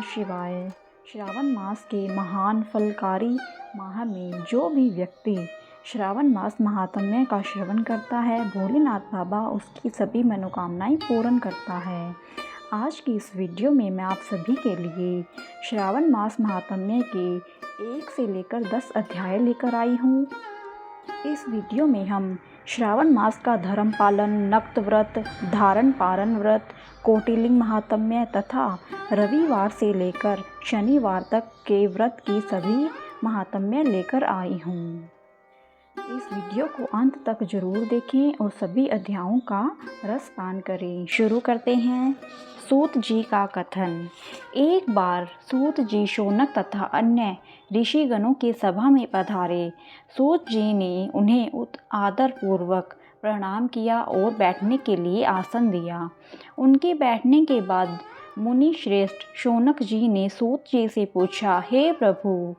नमः शिवाय। श्रावण मास के महान फलकारी माह में जो भी व्यक्ति श्रावण मास महात्म्य का श्रवण करता है, भोलेनाथ बाबा उसकी सभी मनोकामनाएं पूर्ण करता है। आज की इस वीडियो में मैं आप सभी के लिए श्रावण मास महात्म्य के 1 से लेकर 10 अध्याय लेकर आई हूँ। इस वीडियो में हम श्रावण मास का धर्म पालन, नक्त व्रत, धारण पारण व्रत, कोटिलिंग महात्म्य तथा रविवार से लेकर शनिवार तक के व्रत की सभी महात्म्य लेकर आई हूँ। इस वीडियो को अंत तक जरूर देखें और सभी अध्यायों का रसपान करें। शुरू करते हैं। सूत जी का कथन। एक बार सूत जी शौनक तथा अन्य ऋषिगणों की सभा में पधारे। सूत जी ने उन्हें आदर पूर्वक प्रणाम किया और बैठने के लिए आसन दिया। उनके बैठने के बाद मुनि श्रेष्ठ शौनक जी ने सूत जी से पूछा, हे प्रभु,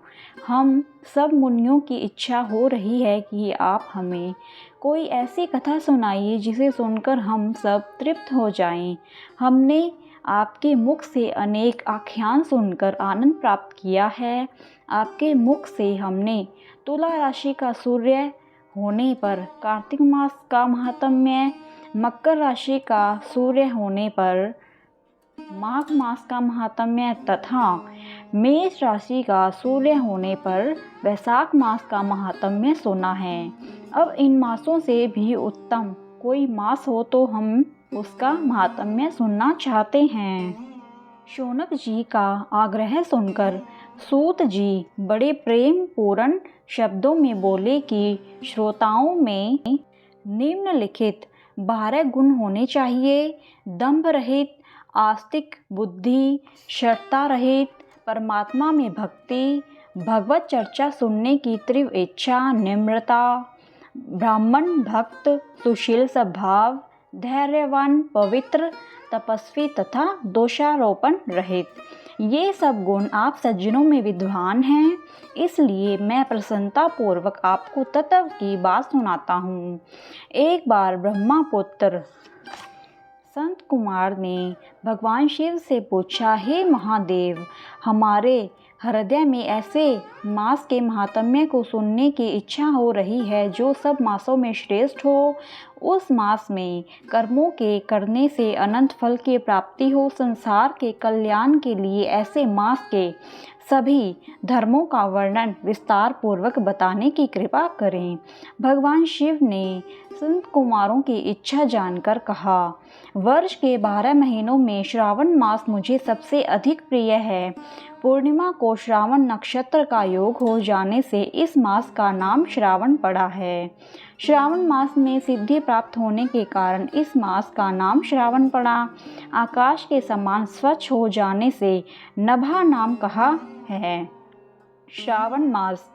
हम सब मुनियों की इच्छा हो रही है कि आप हमें कोई ऐसी कथा सुनाइए जिसे सुनकर हम सब तृप्त हो जाएं। हमने आपके मुख से अनेक आख्यान सुनकर आनंद प्राप्त किया है। आपके मुख से हमने तुला राशि का सूर्य होने पर कार्तिक मास का महात्म्य, मकर राशि का सूर्य होने पर माघ मास का महात्म्य तथा मेष राशि का सूर्य होने पर वैशाख मास का महात्म्य सुना है। अब इन मासों से भी उत्तम कोई मास हो तो हम उसका महात्म्य सुनना चाहते हैं। शौनक जी का आग्रह सुनकर सूत जी बड़े प्रेम पूर्ण शब्दों में बोले कि श्रोताओं में निम्नलिखित 12 गुण होने चाहिए। दंभ रहित, आस्तिक बुद्धि, शर्ता रहित, परमात्मा में भक्ति, भगवत चर्चा सुनने की तीव्र इच्छा, निम्रता, ब्राह्मण भक्त, सुशील स्वभाव, धैर्यवान, पवित्र, तपस्वी तथा दोषारोपण रहित। ये सब गुण आप सज्जनों में विद्वान हैं, इसलिए मैं प्रसन्नता पूर्वक आपको तत्व की बात सुनाता हूँ। एक बार ब्रह्मपुत्र संत कुमार ने भगवान शिव से पूछा, हे महादेव, हमारे हृदय में ऐसे मास के महात्म्य को सुनने की इच्छा हो रही है जो सब मासों में श्रेष्ठ हो। उस मास में कर्मों के करने से अनंत फल की प्राप्ति हो। संसार के कल्याण के लिए ऐसे मास के सभी धर्मों का वर्णन विस्तार पूर्वक बताने की कृपा करें। भगवान शिव ने संत कुमारों की इच्छा जानकर कहा, वर्ष के 12 महीनों में श्रावण मास मुझे सबसे अधिक प्रिय है। पूर्णिमा को श्रावण नक्षत्र का योग हो जाने से इस मास का नाम श्रावण पड़ा है। श्रावण मास में सिद्धि प्राप्त होने के कारण इस मास का नाम श्रावण पड़ा। आकाश के समान स्वच्छ हो जाने से नभा नाम कहा है। श्रावण मास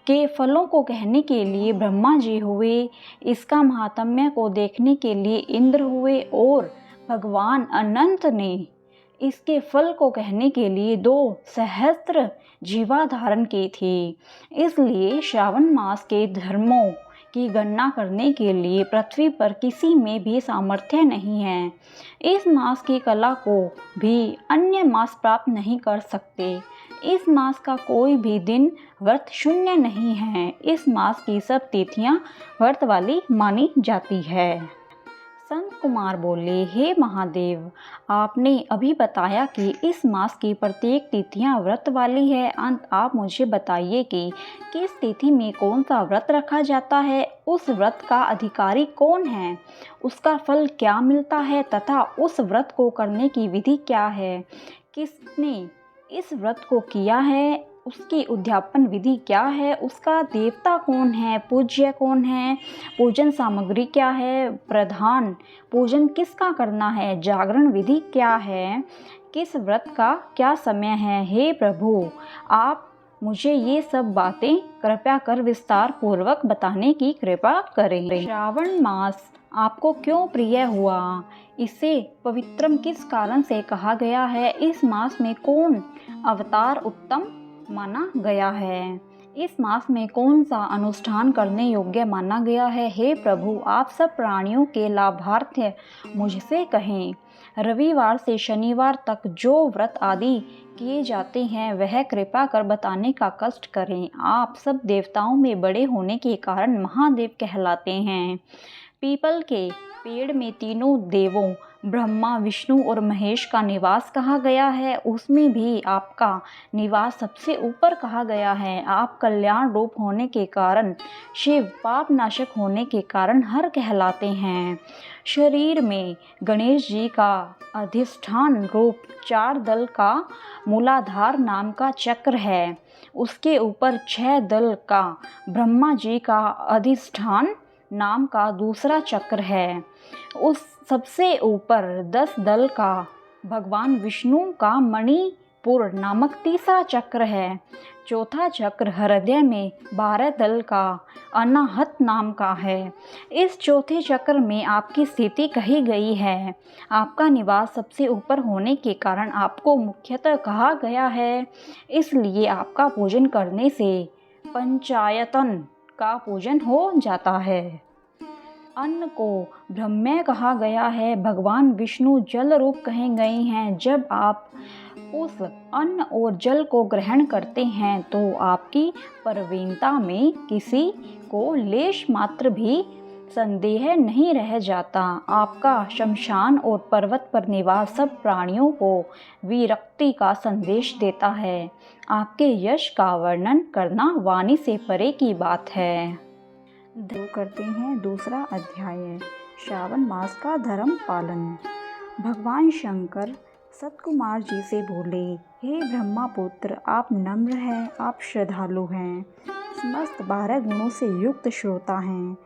के फलों को कहने के लिए ब्रह्मा जी हुए, इसका महात्म्य को देखने के लिए इंद्र हुए और भगवान अनंत ने इसके फल को कहने के लिए 2 सहस्त्र जीवा धारण की थी। इसलिए श्रावण मास के धर्मों की गणना करने के लिए पृथ्वी पर किसी में भी सामर्थ्य नहीं है। इस मास की कला को भी अन्य मास प्राप्त नहीं कर सकते। इस मास का कोई भी दिन व्रत शून्य नहीं है। इस मास की सब तिथियां व्रत वाली मानी जाती है। संत कुमार बोले, हे महादेव, आपने अभी बताया कि इस मास की प्रत्येक तिथियां व्रत वाली है। अंत आप मुझे बताइए कि किस तिथि में कौन सा व्रत रखा जाता है, उस व्रत का अधिकारी कौन है, उसका फल क्या मिलता है तथा उस व्रत को करने की विधि क्या है, किसने इस व्रत को किया है, उसकी उद्यापन विधि क्या है, उसका देवता कौन है, पूज्य कौन है, पूजन सामग्री क्या है, प्रधान पूजन किसका करना है, जागरण विधि क्या है, किस व्रत का क्या समय है। हे प्रभु, आप मुझे ये सब बातें कृपया कर विस्तार पूर्वक बताने की कृपा करें। श्रावण मास आपको क्यों प्रिय हुआ, इसे पवित्रम किस कारण से कहा गया है, इस मास में कौन अवतार उत्तम माना गया है, इस मास में कौन सा अनुष्ठान करने योग्य माना गया है। हे प्रभु, आप सब प्राणियों के लाभार्थ मुझसे कहें। रविवार से शनिवार तक जो व्रत आदि किए जाते हैं वह कृपा कर बताने का कष्ट करें। आप सब देवताओं में बड़े होने के कारण महादेव कहलाते हैं। पीपल के पेड़ में तीनों देवों ब्रह्मा, विष्णु और महेश का निवास कहा गया है, उसमें भी आपका निवास सबसे ऊपर कहा गया है। आप कल्याण रूप होने के कारण शिव, पाप नाशक होने के कारण हर कहलाते हैं। शरीर में गणेश जी का अधिष्ठान रूप 4 दल का मूलाधार नाम का चक्र है। उसके ऊपर 6 दल का ब्रह्मा जी का अधिष्ठान नाम का दूसरा चक्र है। उस सबसे ऊपर 10 दल का भगवान विष्णु का मणिपुर नामक तीसरा चक्र है। चौथा चक्र हृदय में 12 दल का अनाहत नाम का है। इस चौथे चक्र में आपकी स्थिति कही गई है। आपका निवास सबसे ऊपर होने के कारण आपको मुख्यतः कहा गया है, इसलिए आपका पूजन करने से पंचायतन का पूजन हो जाता है। अन्न को ब्रह्मय कहा गया है। भगवान विष्णु जल रूप कहे गए हैं। जब आप उस अन्न और जल को ग्रहण करते हैं तो आपकी प्रवीणता में किसी को लेश मात्र भी संदेह नहीं रह जाता। आपका शमशान और पर्वत पर निवास सब प्राणियों को विरक्ति का संदेश देता है। आपके यश का वर्णन करना वाणी से परे की बात है। करते हैं दूसरा अध्याय, श्रावण मास का धर्म पालन। भगवान शंकर सतकुमार जी से बोले, हे ब्रह्मा पुत्र, आप नम्र हैं, आप श्रद्धालु हैं, समस्त 12 गुणों से युक्त श्रोता हैं।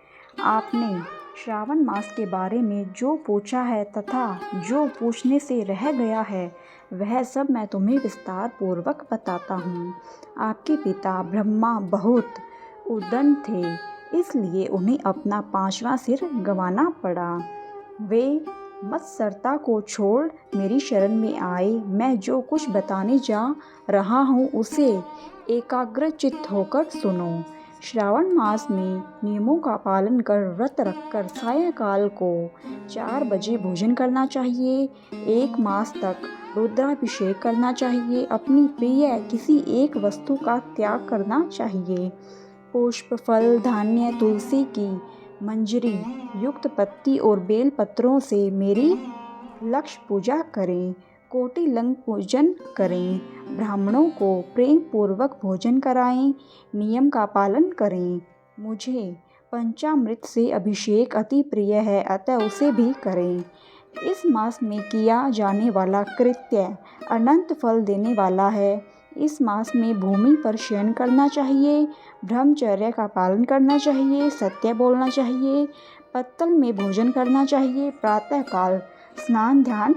आपने श्रावण मास के बारे में जो पूछा है तथा जो पूछने से रह गया है वह सब मैं तुम्हें विस्तार पूर्वक बताता हूँ। आपके पिता ब्रह्मा बहुत उद्दंड थे, इसलिए उन्हें अपना 5वां सिर गंवाना पड़ा। वे मत्सरता को छोड़ मेरी शरण में आए। मैं जो कुछ बताने जा रहा हूँ उसे एकाग्रचित्त होकर सुनो। श्रावण मास में नियमों का पालन कर व्रत रखकर सायंकाल को 4 बजे भोजन करना चाहिए। 1 मास तक रुद्राभिषेक करना चाहिए। अपनी प्रिय किसी एक वस्तु का त्याग करना चाहिए। पुष्प, फल, धान्य, तुलसी की मंजरी युक्त पत्ती और बेल पत्रों से मेरी लक्ष्य पूजा करें। कोटि लंग पूजन करें। ब्राह्मणों को प्रेम पूर्वक भोजन कराएं। नियम का पालन करें। मुझे पंचामृत से अभिषेक अति प्रिय है, अतः उसे भी करें। इस मास में किया जाने वाला कृत्य अनंत फल देने वाला है। इस मास में भूमि पर शयन करना चाहिए। ब्रह्मचर्य का पालन करना चाहिए। सत्य बोलना चाहिए। पत्तल में भोजन करना चाहिए। प्रातःकाल स्नान ध्यान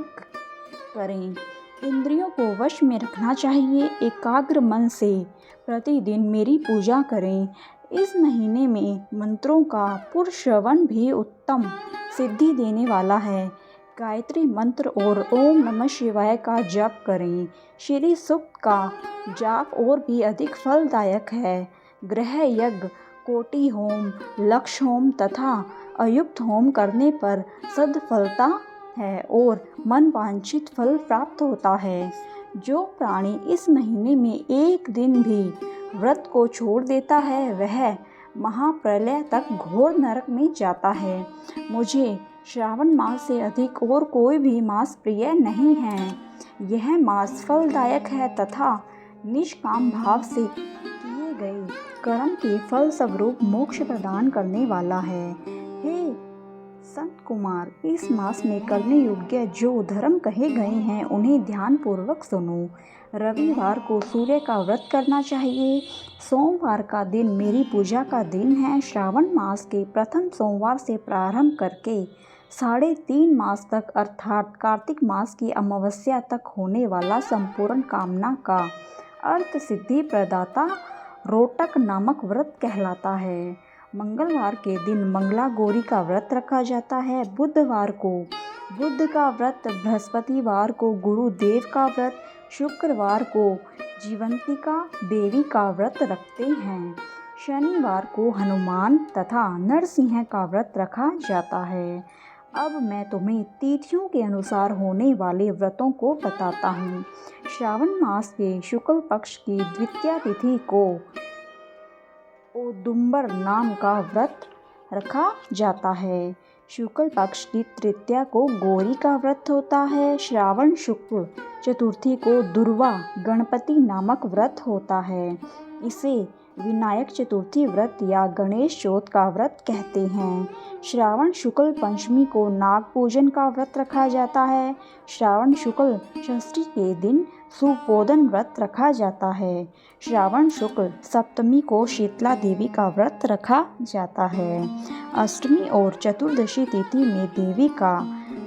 करें। इंद्रियों को वश में रखना चाहिए। एकाग्र मन से प्रतिदिन मेरी पूजा करें। इस महीने में मंत्रों का पुरश्रवण भी उत्तम सिद्धि देने वाला है। गायत्री मंत्र और ओम नमः शिवाय का जप करें। श्री सूक्त का जाप और भी अधिक फलदायक है। ग्रह यज्ञ, कोटि होम, लक्ष होम तथा अयुक्त होम करने पर सदफलता है और मन वांछित फल प्राप्त होता है। जो प्राणी इस महीने में एक दिन भी व्रत को छोड़ देता है वह महाप्रलय तक घोर नरक में जाता है। मुझे श्रावण मास से अधिक और कोई भी मास प्रिय नहीं है। यह मास फलदायक है तथा निष्काम भाव से किए गए कर्म के फल स्वरूप मोक्ष प्रदान करने वाला है। हे संत कुमार, इस मास में करने योग्य जो धर्म कहे गए हैं उन्हें ध्यान पूर्वक सुनो। रविवार को सूर्य का व्रत करना चाहिए। सोमवार का दिन मेरी पूजा का दिन है। श्रावण मास के प्रथम सोमवार से प्रारंभ करके 3.5 मास तक अर्थात कार्तिक मास की अमावस्या तक होने वाला संपूर्ण कामना का अर्थ सिद्धि प्रदाता रोटक नामक व्रत कहलाता है। मंगलवार के दिन मंगला गौरी का व्रत रखा जाता है। बुधवार को बुध का व्रत, बृहस्पतिवार को गुरुदेव का व्रत, शुक्रवार को जीवंतिका देवी का व्रत रखते हैं। शनिवार को हनुमान तथा नरसिंह का व्रत रखा जाता है। अब मैं तुम्हें तिथियों के अनुसार होने वाले व्रतों को बताता हूँ। श्रावण मास के शुक्ल पक्ष की द्वितीया तिथि को औदुंबर नाम का व्रत रखा जाता है। शुक्ल पक्ष की तृतीया को गौरी का व्रत होता है। श्रावण शुक्ल चतुर्थी को दुर्वा गणपति नामक व्रत होता है। इसे विनायक चतुर्थी व्रत या गणेश चौथ का व्रत कहते हैं। श्रावण शुक्ल पंचमी को नाग पूजन का व्रत रखा जाता है। श्रावण शुक्ल षष्ठी के दिन सुपोदन व्रत रखा जाता है। श्रावण शुक्ल सप्तमी को शीतला देवी का व्रत रखा जाता है। अष्टमी और चतुर्दशी तिथि में देवी का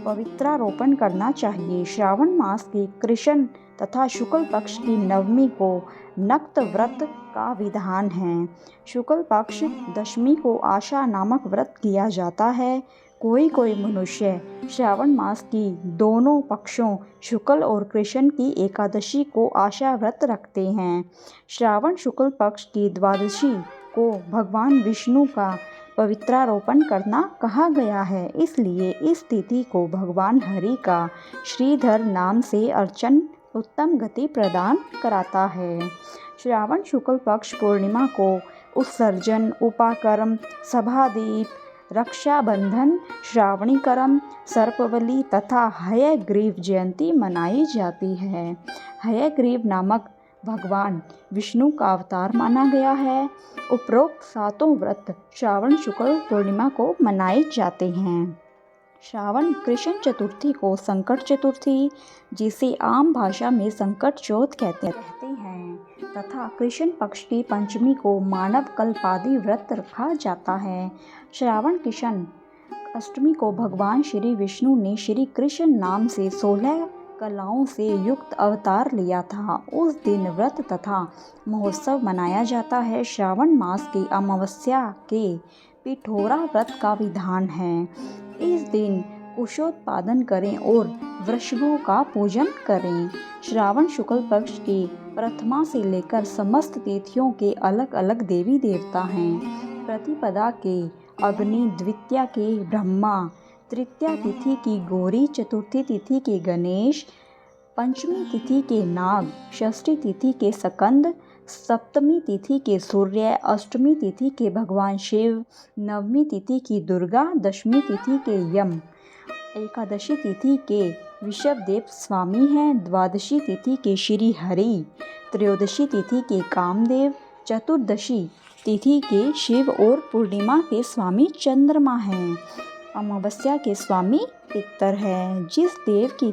पवित्रारोपण करना चाहिए। श्रावण मास के कृष्ण तथा शुक्ल पक्ष की नवमी को नक्त व्रत का विधान है। शुक्ल पक्ष दशमी को आशा नामक व्रत किया जाता है। कोई मनुष्य श्रावण मास की दोनों पक्षों शुक्ल और कृष्ण की एकादशी को आशा व्रत रखते हैं। श्रावण शुक्ल पक्ष की द्वादशी को भगवान विष्णु का पवित्रारोपण करना कहा गया है, इसलिए इस तिथि को भगवान हरि का श्रीधर नाम से अर्चन उत्तम गति प्रदान कराता है। श्रावण शुक्ल पक्ष पूर्णिमा को उत्सर्जन, उपाकर्म, सभादीप, रक्षाबंधन, श्रावणीकरम, सर्पबलि तथा हयग्रीव जयंती मनाई जाती है। हयग्रीव नामक भगवान विष्णु का अवतार माना गया है। उपरोक्त सातों व्रत श्रावण शुक्ल पूर्णिमा को मनाए जाते हैं। श्रावण कृष्ण चतुर्थी को संकट चतुर्थी, जिसे आम भाषा में संकट चौथ कहते हैं, तथा कृष्ण पक्ष की पंचमी को मानव कल्पादि व्रत रखा जाता है। श्रावण कृष्ण अष्टमी को भगवान श्री विष्णु ने श्री कृष्ण नाम से 16 कलाओं से युक्त अवतार लिया था। उस दिन व्रत तथा महोत्सव मनाया जाता है। श्रावण मास की अमावस्या के पिठोरा व्रत का विधान है। इस दिन कुशोत्पादन करें और वृषभों का पूजन करें। श्रावण शुक्ल पक्ष की प्रथमा से लेकर समस्त तिथियों के अलग अलग देवी देवता हैं। प्रतिपदा के अग्नि, द्वितीया के ब्रह्मा, तृतीया तिथि की गौरी, चतुर्थी तिथि के गणेश, पंचमी तिथि के नाग, षष्ठी तिथि के स्कंद, सप्तमी तिथि के सूर्य, अष्टमी तिथि के भगवान शिव, नवमी तिथि की दुर्गा, दशमी तिथि के यम, एकादशी तिथि के विषभदेव स्वामी हैं, द्वादशी तिथि के श्री हरि, त्रयोदशी तिथि के कामदेव, चतुर्दशी तिथि के शिव और पूर्णिमा के स्वामी चंद्रमा हैं। अमावस्या के स्वामी पितर हैं। जिस देव की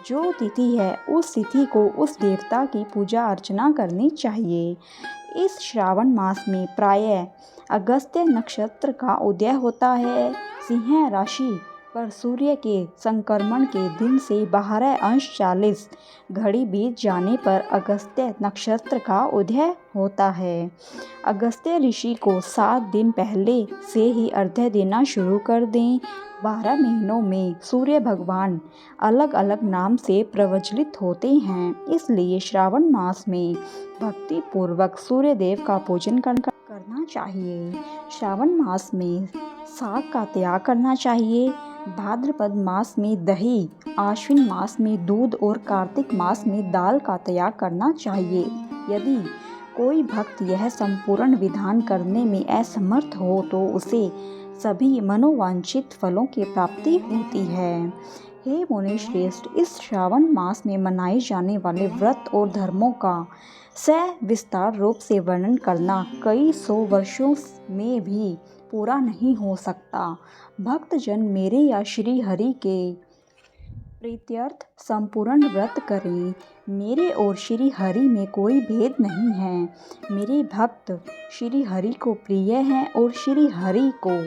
जो तिथि है उस तिथि को उस देवता की पूजा अर्चना करनी चाहिए। इस श्रावण मास में प्रायः अगस्त्य नक्षत्र का उदय होता है। सिंह राशि पर सूर्य के संक्रमण के दिन से 12:40 घड़ी बीत जाने पर अगस्त्य नक्षत्र का उदय होता है। अगस्त्य ऋषि को 7 दिन पहले से ही अर्घ्य देना शुरू कर दें। 12 महीनों में सूर्य भगवान अलग अलग नाम से प्रज्वलित होते हैं, इसलिए श्रावण मास में भक्ति पूर्वक सूर्य देव का पूजन करना चाहिए। श्रावण मास में साग का त्याग करना चाहिए। भाद्रपद मास में दही, आश्विन मास में दूध और कार्तिक मास में दाल का त्याग करना चाहिए। यदि कोई भक्त यह संपूर्ण विधान करने में असमर्थ हो तो उसे सभी मनोवांछित फलों की प्राप्ति होती है। हे मुनि श्रेष्ठ, इस श्रावण मास में मनाए जाने वाले व्रत और धर्मों का सविस्तार रूप से वर्णन करना कई 100 वर्षों में भी पूरा नहीं हो सकता। भक्तजन मेरे या श्री हरि के प्रीत्यर्थ संपूर्ण व्रत करें। मेरे और श्री हरि में कोई भेद नहीं है। मेरे भक्त श्री हरि को प्रिय हैं और श्री हरि को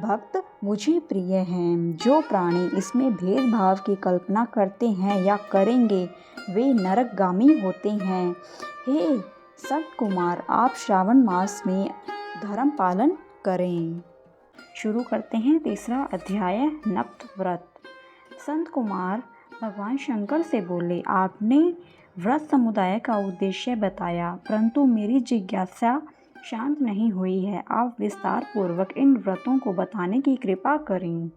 भक्त मुझे प्रिय हैं। जो प्राणी इसमें भेदभाव की कल्पना करते हैं या करेंगे वे नरकगामी होते हैं। हे संत कुमार, आप श्रावण मास में धर्म पालन करें। शुरू करते हैं 3रा अध्याय, नक्त व्रत। संत कुमार भगवान शंकर से बोले, आपने व्रत समुदाय का उद्देश्य बताया, परंतु मेरी जिज्ञासा शांत नहीं हुई है। आप विस्तार पूर्वक इन व्रतों को बताने की कृपा करें।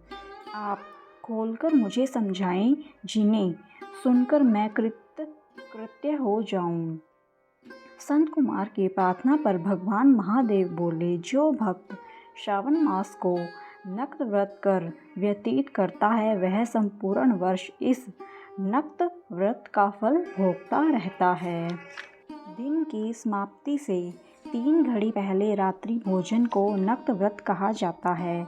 आप खोलकर मुझे समझाएं, जिन्हें सुनकर मैं कृत्य हो जाऊं। संत कुमार की प्रार्थना पर भगवान महादेव बोले, जो भक्त श्रावण मास को नक्त व्रत कर व्यतीत करता है वह संपूर्ण वर्ष इस नक्त व्रत का फल भोगता रहता है। दिन की समाप्ति से 3 घड़ी पहले रात्रि भोजन को नक्त व्रत कहा जाता है।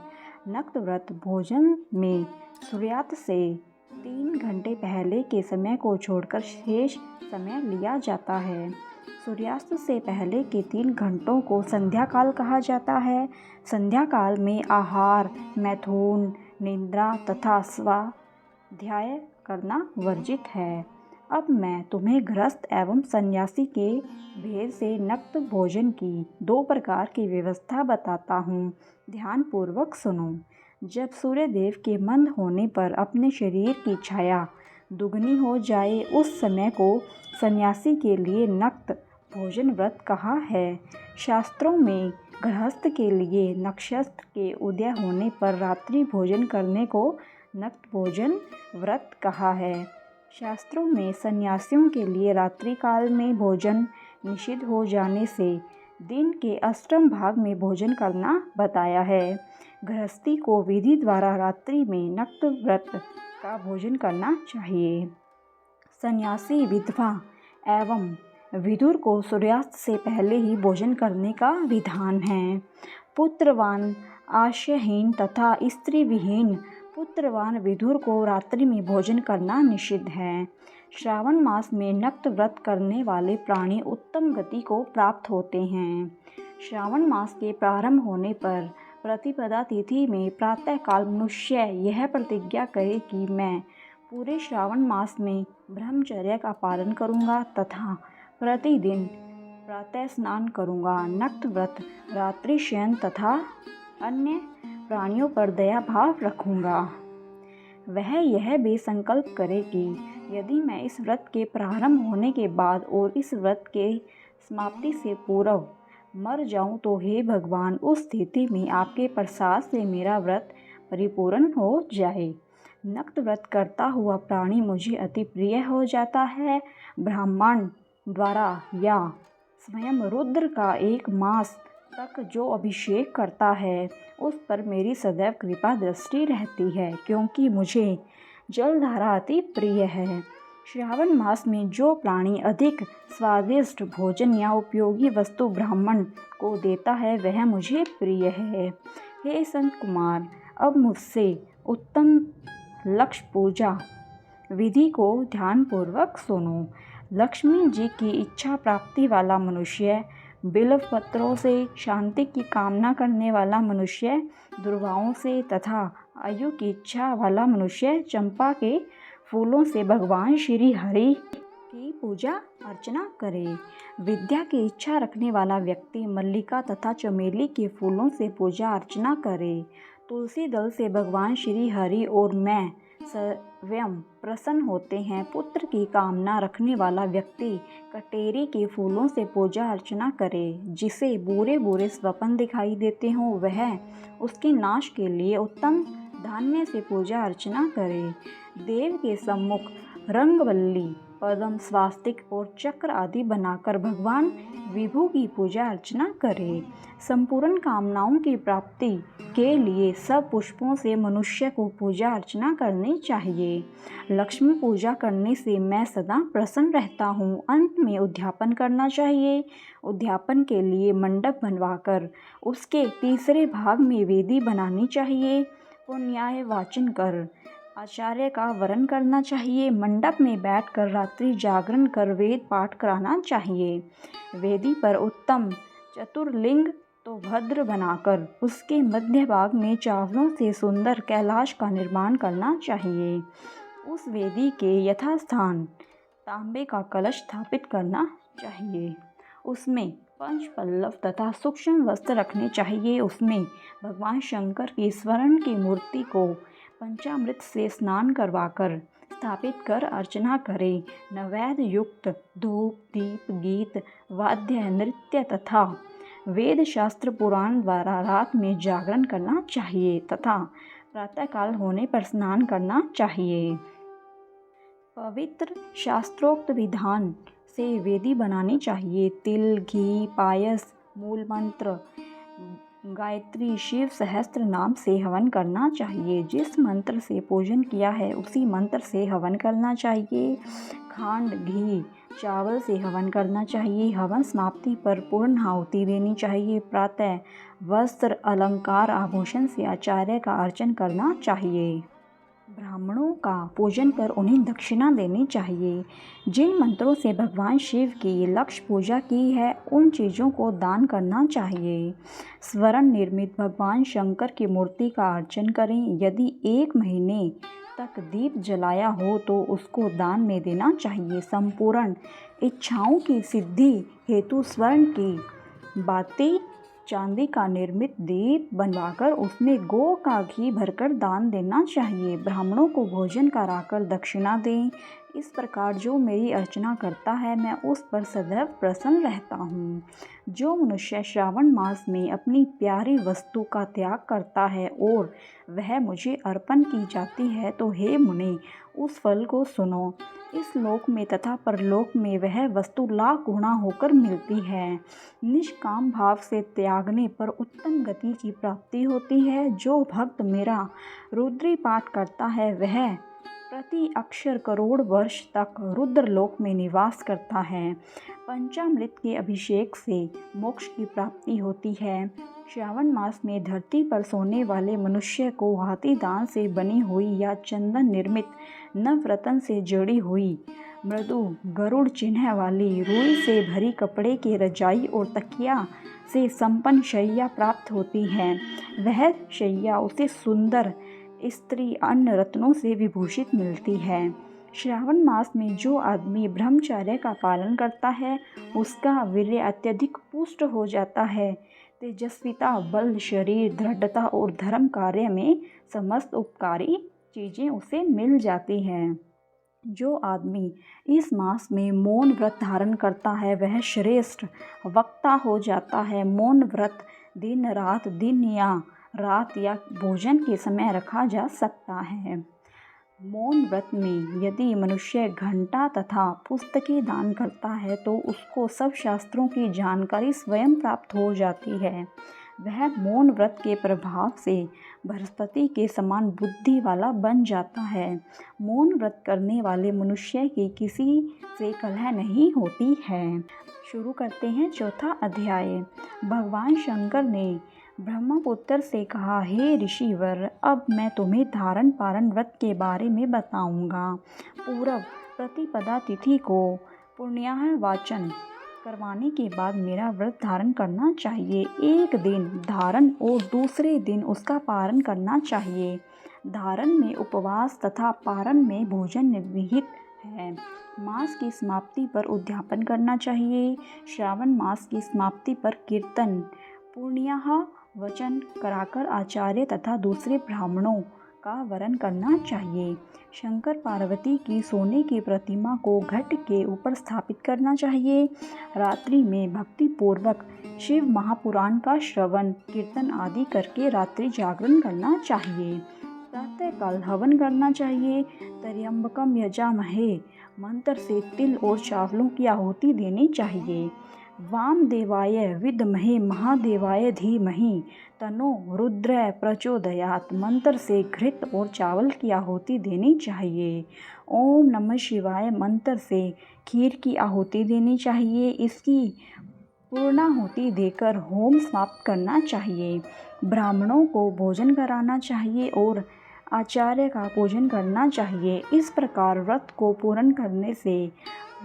नक्त व्रत भोजन में सूर्यास्त से 3 घंटे पहले के समय को छोड़कर शेष समय लिया जाता है। सूर्यास्त से पहले के 3 घंटों को संध्या काल कहा जाता है। संध्या काल में आहार, मैथुन, निद्रा तथा स्वाध्याय करना वर्जित है। अब मैं तुम्हें गृहस्थ एवं सन्यासी के भेद से नक्त भोजन की 2 प्रकार की व्यवस्था बताता हूँ। ध्यानपूर्वक सुनो। जब सूर्यदेव के मंद होने पर अपने शरीर की छाया दुगनी हो जाए, उस समय को सन्यासी के लिए नक्त भोजन व्रत कहा है। शास्त्रों में गृहस्थ के लिए नक्षत्र के उदय होने पर रात्रि भोजन करने को नक्त भोजन व्रत कहा है। शास्त्रों में सन्यासियों के लिए रात्रि काल में भोजन निषिद्ध हो जाने से दिन के अष्टम भाग में भोजन करना बताया है। गृहस्थी को विधि द्वारा रात्रि में नक्त व्रत का भोजन करना चाहिए। सन्यासी, विधवा एवं विधुर को सूर्यास्त से पहले ही भोजन करने का विधान है। पुत्रवान, आश्रयहीन तथा स्त्री विहीन पुत्रवान विधुर को रात्रि में भोजन करना निषिद्ध है। श्रावण मास में नक्त व्रत करने वाले प्राणी उत्तम गति को प्राप्त होते हैं। श्रावण मास के प्रारंभ होने पर प्रतिपदा तिथि में प्रातःकाल मनुष्य यह प्रतिज्ञा करे कि मैं पूरे श्रावण मास में ब्रह्मचर्य का पालन करूँगा तथा प्रतिदिन प्रातः स्नान करूँगा। नक्त व्रत, रात्रि शयन तथा अन्य प्राणियों पर दया भाव रखूँगा। वह यह भी संकल्प करे कि यदि मैं इस व्रत के प्रारंभ होने के बाद और इस व्रत के समाप्ति से पूर्व मर जाऊं तो हे भगवान, उस स्थिति में आपके प्रसाद से मेरा व्रत परिपूर्ण हो जाए। नक्त व्रत करता हुआ प्राणी मुझे अति प्रिय हो जाता है। ब्राह्मण द्वारा या स्वयं रुद्र का 1 मास तक जो अभिषेक करता है उस पर मेरी सदैव कृपा दृष्टि रहती है, क्योंकि मुझे जलधारा अति प्रिय है। श्रावण मास में जो प्राणी अधिक स्वादिष्ट भोजन या उपयोगी वस्तु ब्राह्मण को देता है वह मुझे प्रिय है। हे संत कुमार, अब मुझसे उत्तम लक्ष्य पूजा विधि को ध्यानपूर्वक सुनो। लक्ष्मी जी की इच्छा प्राप्ति वाला मनुष्य, बिल्व पत्रों से शांति की कामना करने वाला मनुष्य दुर्वाओं से तथा आयु की इच्छा वाला मनुष्य चंपा के फूलों से भगवान श्री हरि की पूजा अर्चना करे। विद्या की इच्छा रखने वाला व्यक्ति मल्लिका तथा चमेली के फूलों से पूजा अर्चना करे। तुलसी दल से भगवान श्री हरि और मैं स्वयं प्रसन्न होते हैं। पुत्र की कामना रखने वाला व्यक्ति कटेरी के फूलों से पूजा अर्चना करे। जिसे बुरे बुरे स्वप्न दिखाई देते हों वह उसके नाश के लिए उत्तम धान्य से पूजा अर्चना करे। देव के सम्मुख रंगवल्ली, पद्म, स्वास्तिक और चक्र आदि बनाकर भगवान विभु की पूजा अर्चना करे। संपूर्ण कामनाओं की प्राप्ति के लिए सब पुष्पों से मनुष्य को पूजा अर्चना करनी चाहिए। लक्ष्मी पूजा करने से मैं सदा प्रसन्न रहता हूँ। अंत में उद्यापन करना चाहिए। उद्यापन के लिए मंडप बनवाकर उसके तीसरे भाग में वेदी बनानी चाहिए। पुण्याय वाचन कर आचार्य का वरण करना चाहिए। मंडप में बैठकर रात्रि जागरण कर वेद पाठ कराना चाहिए। वेदी पर उत्तम चतुर्लिंग तो भद्र बनाकर उसके मध्य भाग में चावलों से सुंदर कैलाश का निर्माण करना चाहिए। उस वेदी के यथास्थान तांबे का कलश स्थापित करना चाहिए। उसमें पंच पल्लव तथा सूक्ष्म वस्त्र रखने चाहिए। उसमें भगवान शंकर की स्वर्ण की मूर्ति को पंचामृत से स्नान करवाकर स्थापित कर अर्चना करें। नैवेद्य युक्त धूप, दीप, गीत, वाद्य, नृत्य तथा वेद शास्त्र पुराण द्वारा रात में जागरण करना चाहिए तथा प्रातःकाल होने पर स्नान करना चाहिए। पवित्र शास्त्रोक्त विधान से वेदी बनानी चाहिए। तिल, घी, पायस, मूल मंत्र, गायत्री, शिव सहस्त्र नाम से हवन करना चाहिए। जिस मंत्र से पूजन किया है उसी मंत्र से हवन करना चाहिए। खांड, घी, चावल से हवन करना चाहिए। हवन समाप्ति पर पूर्ण आहुति देनी चाहिए। प्रातः वस्त्र, अलंकार, आभूषण से आचार्य का अर्चन करना चाहिए। ब्राह्मणों का पूजन कर उन्हें दक्षिणा देनी चाहिए। जिन मंत्रों से भगवान शिव की लक्ष्य पूजा की है उन चीज़ों को दान करना चाहिए। स्वर्ण निर्मित भगवान शंकर की मूर्ति का अर्चन करें। यदि 1 महीने तक दीप जलाया हो तो उसको दान में देना चाहिए। संपूर्ण इच्छाओं की सिद्धि हेतु स्वर्ण की बाती, चांदी का निर्मित दीप बनवाकर उसमें गौ का घी भरकर दान देना चाहिए। ब्राह्मणों को भोजन कराकर दक्षिणा दें। इस प्रकार जो मेरी अर्चना करता है मैं उस पर सदैव प्रसन्न रहता हूँ। जो मनुष्य श्रावण मास में अपनी प्यारी वस्तु का त्याग करता है और वह मुझे अर्पण की जाती है तो हे मुनि, उस फल को सुनो। इस लोक में तथा परलोक में वह वस्तु लाख गुना होकर मिलती है। निष्काम भाव से त्यागने पर उत्तम गति की प्राप्ति होती है। जो भक्त मेरा रुद्री पाठ करता है वह प्रति अक्षर करोड़ वर्ष तक रुद्रलोक में निवास करता है। पंचामृत के अभिषेक से मोक्ष की प्राप्ति होती है। श्रावण मास में धरती पर सोने वाले मनुष्य को हाथी दांत से बनी हुई या चंदन निर्मित नवरत्न से जड़ी हुई मृदु गरुड़ चिन्ह वाली रुई से भरी कपड़े की रजाई और तकिया से संपन्न शैया प्राप्त होती है। वह शैया उसे सुंदर स्त्री अन्य रत्नों से विभूषित मिलती है। श्रावण मास में जो आदमी ब्रह्मचर्य का पालन करता है उसका वीर्य अत्यधिक पुष्ट हो जाता है। तेजस्विता, बल, शरीर, दृढ़ता और धर्म कार्य में समस्त उपकारी चीज़ें उसे मिल जाती हैं। जो आदमी इस मास में मौन व्रत धारण करता है वह श्रेष्ठ वक्ता हो जाता है। मौन व्रत दिन रात या भोजन के समय रखा जा सकता है। मौन व्रत में यदि मनुष्य घंटा तथा पुस्तकें दान करता है तो उसको सब शास्त्रों की जानकारी स्वयं प्राप्त हो जाती है। वह मौन व्रत के प्रभाव से बृहस्पति के समान बुद्धि वाला बन जाता है। मौन व्रत करने वाले मनुष्य की किसी से कलह नहीं होती है। शुरू करते हैं 4था अध्याय। भगवान शंकर ने ब्रह्मपुत्र से कहा, हे ऋषिवर, अब मैं तुम्हें धारण पारण व्रत के बारे में बताऊंगा। पूर्व प्रतिपदा तिथि को पुण्याह वाचन करवाने के बाद मेरा व्रत धारण करना चाहिए। एक दिन धारण और दूसरे दिन उसका पारण करना चाहिए। धारण में उपवास तथा पारण में भोजन निहित है। मास की समाप्ति पर उद्यापन करना चाहिए। श्रावण मास की समाप्ति पर कीर्तन, पुण्याह वचन कराकर आचार्य तथा दूसरे ब्राह्मणों का वरण करना चाहिए। शंकर पार्वती की सोने की प्रतिमा को घट के ऊपर स्थापित करना चाहिए। रात्रि में भक्ति पूर्वक शिव महापुराण का श्रवण, कीर्तन आदि करके रात्रि जागरण करना चाहिए। प्रातःकाल हवन करना चाहिए। त्र्यंबकम यजामहे मंत्र से तिल और चावलों की आहुति देनी चाहिए। वामदेवाय विद्महे महादेवाय धीमहि तन्नो रुद्र प्रचोदयात् मंत्र से घृत और चावल की आहुति देनी चाहिए। ओम नमः शिवाय मंत्र से खीर की आहुति देनी चाहिए। इसकी पूर्णाहुति देकर होम समाप्त करना चाहिए। ब्राह्मणों को भोजन कराना चाहिए और आचार्य का पूजन करना चाहिए। इस प्रकार व्रत को पूर्ण करने से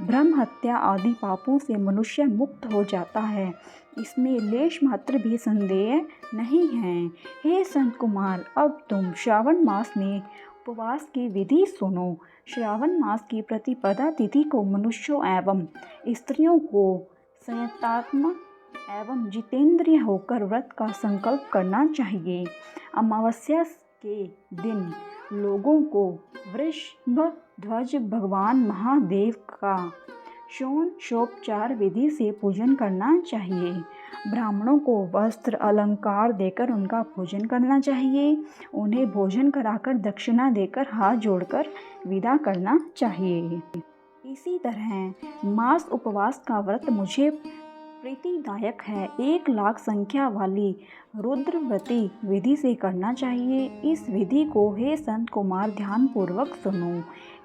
ब्रह्म हत्या आदि पापों से मनुष्य मुक्त हो जाता है। इसमें लेश मात्र भी संदेह नहीं है। हे संत कुमार, अब तुम श्रावण मास में उपवास की विधि सुनो। श्रावण मास की प्रतिपदा तिथि को मनुष्यों एवं स्त्रियों को संयतात्मक एवं जितेंद्रिय होकर व्रत का संकल्प करना चाहिए। अमावस्या के दिन लोगों को वृषभ ध्वज भगवान महादेव का षोडशोपचार विधि से पूजन करना चाहिए। ब्राह्मणों को वस्त्र अलंकार देकर उनका पूजन करना चाहिए। उन्हें भोजन कराकर दक्षिणा देकर हाथ जोड़कर विदा करना चाहिए। इसी तरह मास उपवास का व्रत मुझे प्रीतिदायक है। 1,00,000 संख्या वाली रुद्रव्रती विधि से करना चाहिए। इस विधि को हे संत कुमार ध्यानपूर्वक सुनो।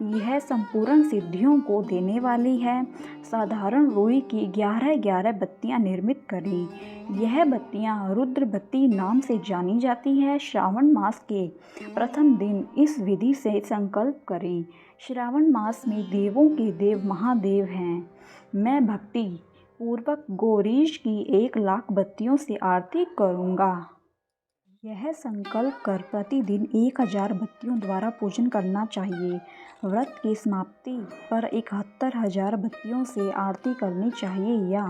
यह संपूर्ण सिद्धियों को देने वाली है। साधारण रुई की 11 बत्तियां निर्मित करें। यह बत्तियां रुद्रबत्ती नाम से जानी जाती है। श्रावण मास के प्रथम दिन इस विधि से संकल्प करें। श्रावण मास में देवों के देव महादेव हैं। मैं भक्ति पूर्वक गौरीश की 1,00,000 बत्तियों से आरती करूँगा। यह संकल्प कर प्रतिदिन 1,000 बत्तियों द्वारा पूजन करना चाहिए। व्रत की समाप्ति पर 71,000 बत्तियों से आरती करनी चाहिए या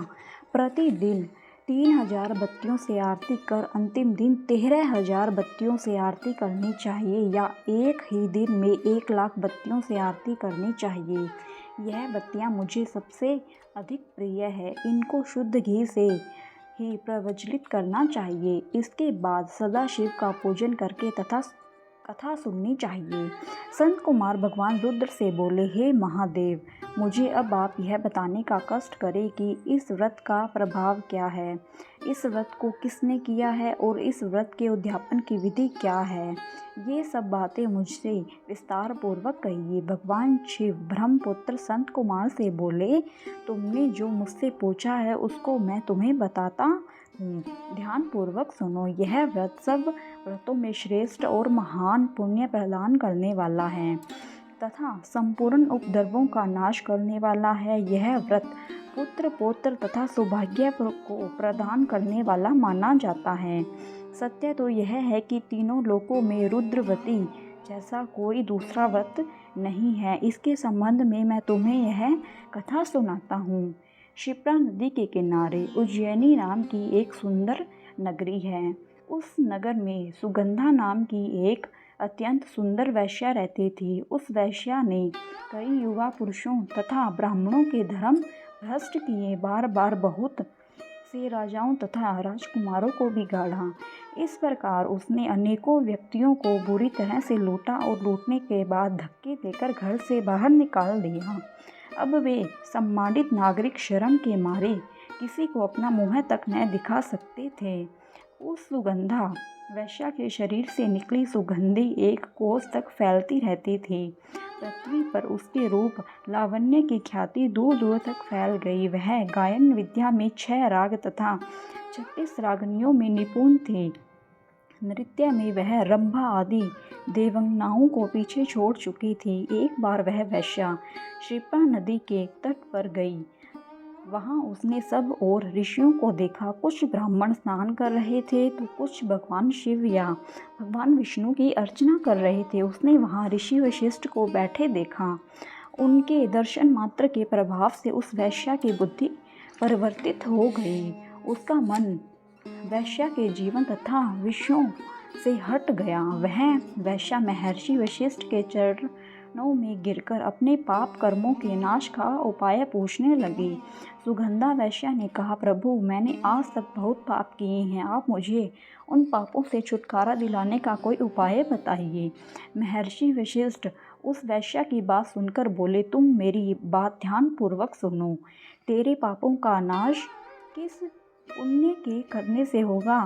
प्रतिदिन 3,000 बत्तियों से आरती कर अंतिम दिन 13,000 बत्तियों से आरती करनी चाहिए या एक ही दिन में 1,00,000 बत्तियों से आरती करनी चाहिए। यह बत्तियां मुझे सबसे अधिक प्रिय है। इनको शुद्ध घी से ही प्रज्वलित करना चाहिए। इसके बाद सदाशिव का पूजन करके तथा कथा सुननी चाहिए। संत कुमार भगवान रुद्र से बोले, हे महादेव, मुझे अब आप यह बताने का कष्ट करें कि इस व्रत का प्रभाव क्या है, इस व्रत को किसने किया है और इस व्रत के उद्यापन की विधि क्या है। ये सब बातें मुझसे विस्तार पूर्वक कहिए। भगवान शिव ब्रह्मपुत्र संत कुमार से बोले, तुमने जो मुझसे पूछा है उसको मैं तुम्हें बताता हूँ। ध्यान पूर्वक सुनो। यह व्रत सब व्रतों में श्रेष्ठ और महान पुण्य प्रदान करने वाला है तथा संपूर्ण उपद्रवों का नाश करने वाला है। यह व्रत पुत्र पौत्र तथा सौभाग्य को प्रदान करने वाला माना जाता है। सत्य तो यह है कि तीनों लोकों में रुद्रव्रती जैसा कोई दूसरा व्रत नहीं है। इसके संबंध में मैं तुम्हें यह कथा सुनाता हूँ। क्षिप्रा नदी के किनारे उज्जैनी नाम की एक सुंदर नगरी है। उस नगर में सुगंधा नाम की एक अत्यंत सुंदर वैश्या रहती थी। उस वैश्या ने कई युवा पुरुषों तथा ब्राह्मणों के धर्म भ्रष्ट किए। बार बार बहुत से राजाओं तथा राजकुमारों को बिगाड़ा। इस प्रकार उसने अनेकों व्यक्तियों को बुरी तरह से लूटा और लूटने के बाद धक्के देकर घर से बाहर निकाल दिया। अब वे सम्मानित नागरिक शर्म के मारे किसी को अपना मुंह तक न दिखा सकते थे। उस सुगंधा वैश्या के शरीर से निकली सुगंधी 1 कोस तक फैलती रहती थी। पृथ्वी पर उसके रूप लावण्य की ख्याति दूर दूर तक फैल गई। वह गायन विद्या में 6 राग तथा 36 रागनियों में निपुण थी। नृत्य में वह रंभा आदि देवंगनाओं को पीछे छोड़ चुकी थी। एक बार वह वैश्या क्षिप्रा नदी के तट पर गई। वहाँ उसने सब और ऋषियों को देखा। कुछ ब्राह्मण स्नान कर रहे थे तो कुछ भगवान शिव या भगवान विष्णु की अर्चना कर रहे थे। उसने वहाँ ऋषि वशिष्ठ को बैठे देखा। उनके दर्शन मात्र के प्रभाव से उस वैश्या की बुद्धि परिवर्तित हो गई। उसका मन वैश्या के जीवन तथा विषयों से हट गया। वह वैश्या महर्षि वशिष्ठ के चरणों में गिरकर अपने पाप कर्मों के नाश का उपाय पूछने लगी। सुगंधा वैश्या ने कहा, प्रभु, मैंने आज तक बहुत पाप किए हैं। आप मुझे उन पापों से छुटकारा दिलाने का कोई उपाय बताइए। महर्षि वशिष्ठ उस वैश्या की बात सुनकर बोले, तुम मेरी बात ध्यानपूर्वक सुनो। तेरे पापों का नाश किस पुण्य के करने से होगा,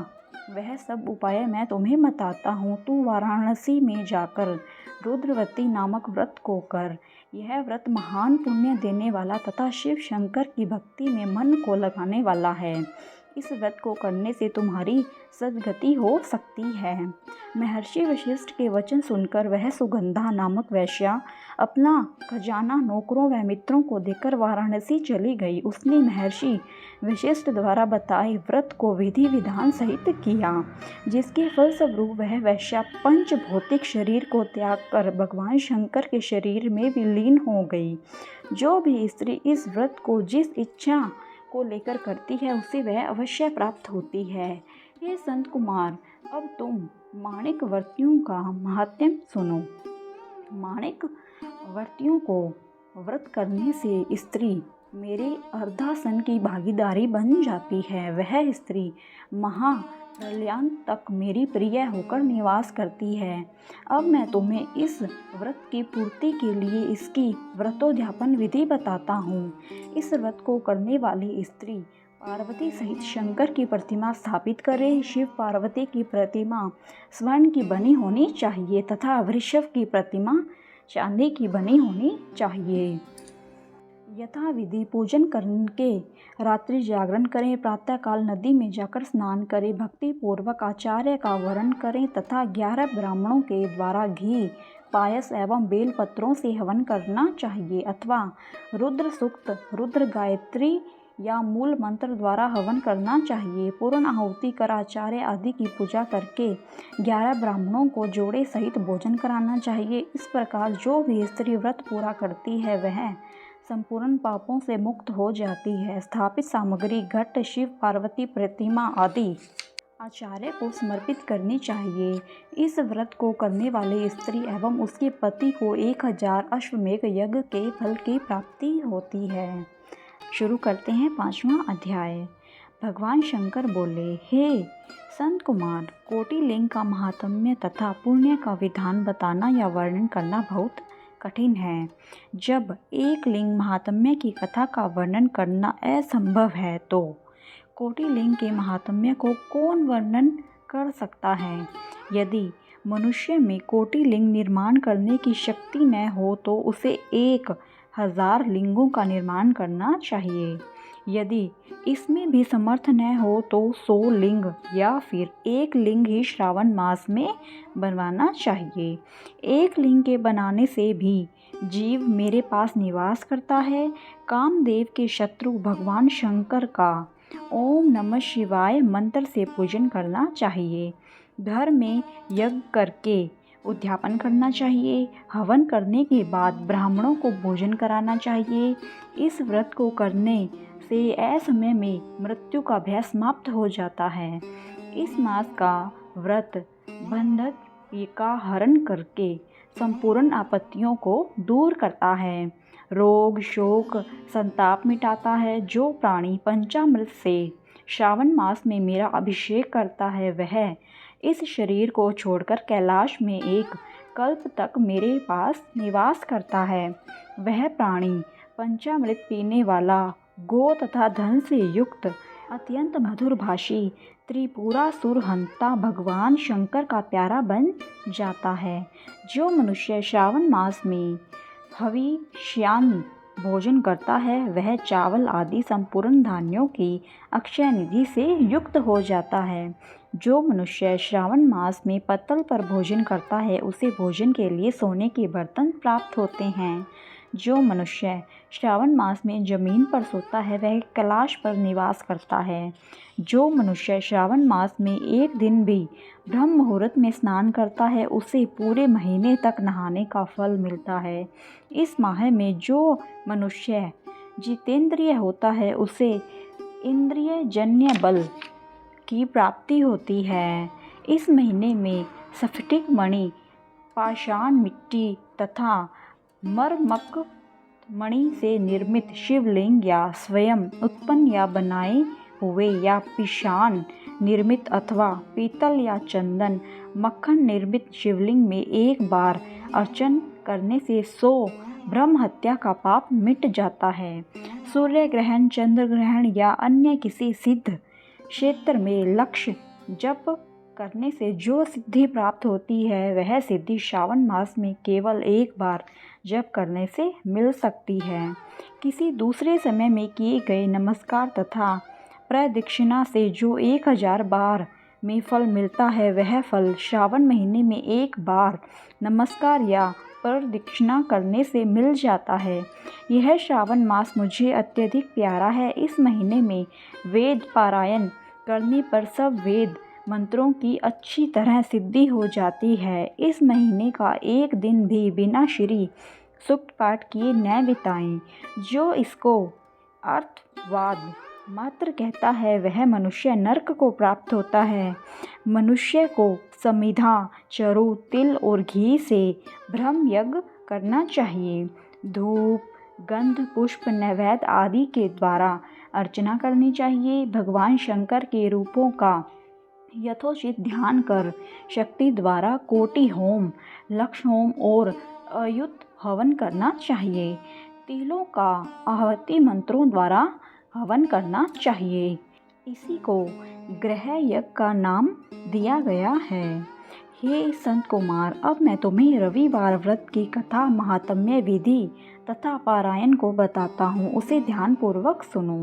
वह सब उपाय मैं तुम्हें बताता हूँ। तू वाराणसी में जाकर रुद्रवती नामक व्रत को कर। यह व्रत महान पुण्य देने वाला तथा शिव शंकर की भक्ति में मन को लगाने वाला है। इस व्रत को करने से तुम्हारी सद्गति हो सकती है। महर्षि वशिष्ठ के वचन सुनकर वह सुगंधा नामक वैश्या अपना खजाना नौकरों व मित्रों को देकर वाराणसी चली गई। उसने महर्षि वशिष्ठ द्वारा बताए व्रत को विधि विधान सहित किया, जिसके फलस्वरूप वह वैश्या पंच भौतिक शरीर को त्याग कर भगवान शंकर के शरीर में विलीन हो गई। जो भी स्त्री इस व्रत को जिस इच्छा को लेकर करती है उसे वह अवश्य प्राप्त होती है। हे संत कुमार, अब तुम माणिक व्रतियों का महात्म्य सुनो। माणिक व्रतियों को व्रत करने से स्त्री मेरे अर्धासन की भागीदारी बन जाती है। वह स्त्री महाप्रलयांत तक मेरी प्रिय होकर निवास करती है। अब मैं तुम्हें इस व्रत की पूर्ति के लिए इसकी व्रतोद्यापन विधि बताता हूँ। इस व्रत को करने वाली स्त्री पार्वती सहित शंकर की प्रतिमा स्थापित करे। शिव पार्वती की प्रतिमा स्वर्ण की बनी होनी चाहिए तथा वृषभ की प्रतिमा चांदी की बनी होनी चाहिए। यथाविधि पूजन करके रात्रि जागरण करें। प्रातःकाल नदी में जाकर स्नान करें। भक्ति पूर्वक आचार्य का वरण करें तथा 11 ब्राह्मणों के द्वारा घी, पायस एवं बेल पत्रों से हवन करना चाहिए अथवा रुद्र सूक्त, रुद्र गायत्री या मूल मंत्र द्वारा हवन करना चाहिए। पूर्ण आहुति कर आचार्य आदि की पूजा करके 11 ब्राह्मणों को जोड़े सहित भोजन कराना चाहिए। इस प्रकार जो भी स्त्री व्रत पूरा करती है वह संपूर्ण पापों से मुक्त हो जाती है। स्थापित सामग्री घट, शिव पार्वती प्रतिमा आदि आचार्य को समर्पित करनी चाहिए। इस व्रत को करने वाले स्त्री एवं उसके पति को 1000 अश्वमेध यज्ञ के फल की प्राप्ति होती है। शुरू करते हैं 5वां अध्याय। भगवान शंकर बोले, हे संत कुमार, कोटि लिंग का महात्म्य तथा पुण्य का विधान बताना या वर्णन करना बहुत कठिन है। जब एक लिंग महात्म्य की कथा का वर्णन करना असंभव है तो कोटि लिंग के महात्म्य को कौन वर्णन कर सकता है। यदि मनुष्य में कोटि लिंग निर्माण करने की शक्ति न हो तो उसे 1000 लिंगों का निर्माण करना चाहिए। यदि इसमें भी समर्थ न हो तो 100 लिंग या फिर 1 लिंग ही श्रावण मास में बनवाना चाहिए। 1 लिंग के बनाने से भी जीव मेरे पास निवास करता है। कामदेव के शत्रु भगवान शंकर का ओम नमः शिवाय मंत्र से पूजन करना चाहिए। घर में यज्ञ करके उद्यापन करना चाहिए। हवन करने के बाद ब्राह्मणों को भोजन कराना चाहिए। इस व्रत को करने से असमय में मृत्यु का भय समाप्त हो जाता है। इस मास का व्रत बंधक का हरण करके संपूर्ण आपत्तियों को दूर करता है। रोग, शोक, संताप मिटाता है। जो प्राणी पंचामृत से श्रावण मास में मेरा अभिषेक करता है वह इस शरीर को छोड़कर कैलाश में 1 कल्प तक मेरे पास निवास करता है। वह प्राणी पंचामृत पीने वाला, गो तथा धन से युक्त, अत्यंत मधुर भाषी, त्रिपुरासुर हंता भगवान शंकर का प्यारा बन जाता है। जो मनुष्य श्रावण मास में हविष्यान्न भोजन करता है वह चावल आदि संपूर्ण धान्यों की अक्षय निधि से युक्त हो जाता है। जो मनुष्य श्रावण मास में पत्तल पर भोजन करता है उसे भोजन के लिए सोने के बर्तन प्राप्त होते हैं। जो मनुष्य श्रावण मास में जमीन पर सोता है वह कैलाश पर निवास करता है। जो मनुष्य श्रावण मास में 1 दिन भी ब्रह्म मुहूर्त में स्नान करता है उसे पूरे महीने तक नहाने का फल मिलता है। इस माह में जो मनुष्य जितेंद्रिय होता है उसे इंद्रिय जन्य बल की प्राप्ति होती है। इस महीने में स्फटिक मणि, पाषाण मिट्टी तथा मरमक मणि से निर्मित शिवलिंग या स्वयं उत्पन्न या बनाए हुए या पिशान निर्मित अथवा पीतल या चंदन मक्खन निर्मित शिवलिंग में 1 बार अर्चन करने से 100 ब्रह्म हत्या का पाप मिट जाता है। सूर्य ग्रहण, चंद्र ग्रहण या अन्य किसी सिद्ध क्षेत्र में लक्ष्य जप करने से जो सिद्धि प्राप्त होती है वह सिद्धि श्रावण मास में केवल 1 बार जप करने से मिल सकती है। किसी दूसरे समय में किए गए नमस्कार तथा प्रदक्षिणा से जो 1000 बार में फल मिलता है वह फल श्रावण महीने में 1 बार नमस्कार या प्रदक्षिणा करने से मिल जाता है। यह श्रावण मास मुझे अत्यधिक प्यारा है। इस महीने में वेद पारायण करने पर सब वेद मंत्रों की अच्छी तरह सिद्धि हो जाती है। इस महीने का 1 दिन भी बिना श्री सूक्त पाठ किए न बिताएं। जो इसको अर्थवाद मात्र कहता है वह मनुष्य नरक को प्राप्त होता है। मनुष्य को समिधा, चरु, तिल और घी से ब्रह्म यज्ञ करना चाहिए। धूप, गंध पुष्प नैवेद्य आदि के द्वारा अर्चना करनी चाहिए। भगवान शंकर के रूपों का यथोचित ध्यान कर शक्ति द्वारा कोटि होम, लक्ष होम और अयुत हवन करना चाहिए। तिलों का आहुति मंत्रों द्वारा हवन करना चाहिए। इसी को ग्रह यज्ञ का नाम दिया गया है। हे संत कुमार, अब मैं तुम्हें रविवार व्रत की कथा, महात्म्य, विधि तथा पारायण को बताता हूँ, उसे ध्यानपूर्वक सुनो।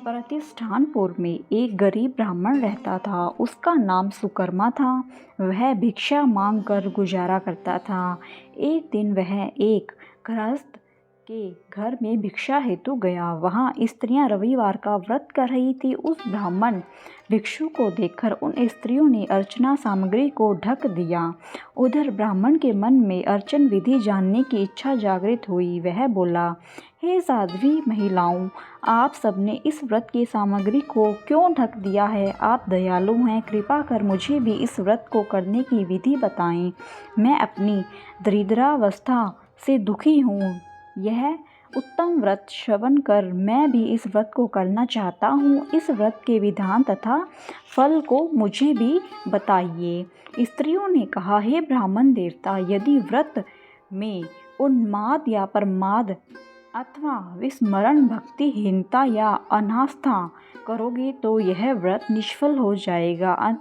प्रतिष्ठानपुर में एक गरीब ब्राह्मण रहता था। उसका नाम सुकर्मा था। वह भिक्षा मांग कर गुजारा करता था। एक दिन वह एक गृहस्थ के घर में भिक्षा हेतु गया। वहाँ स्त्रियां रविवार का व्रत कर रही थी। उस ब्राह्मण भिक्षु को देखकर उन स्त्रियों ने अर्चना सामग्री को ढक दिया। उधर ब्राह्मण के मन में अर्चन विधि जानने की इच्छा जागृत हुई। वह बोला, हे साध्वी महिलाओं, आप सबने इस व्रत की सामग्री को क्यों ढक दिया है? आप दयालु हैं, कृपा कर मुझे भी इस व्रत को करने की विधि बताएं। मैं अपनी दरिद्रावस्था से दुखी हूँ। यह उत्तम व्रत श्रवण कर मैं भी इस व्रत को करना चाहता हूँ। इस व्रत के विधान तथा फल को मुझे भी बताइए। स्त्रियों ने कहा, हे ब्राह्मण देवता, यदि व्रत में उन्माद या प्रमाद अथवा विस्मरण, भक्तिहीनता या अनास्था करोगे तो यह व्रत निष्फल हो जाएगा।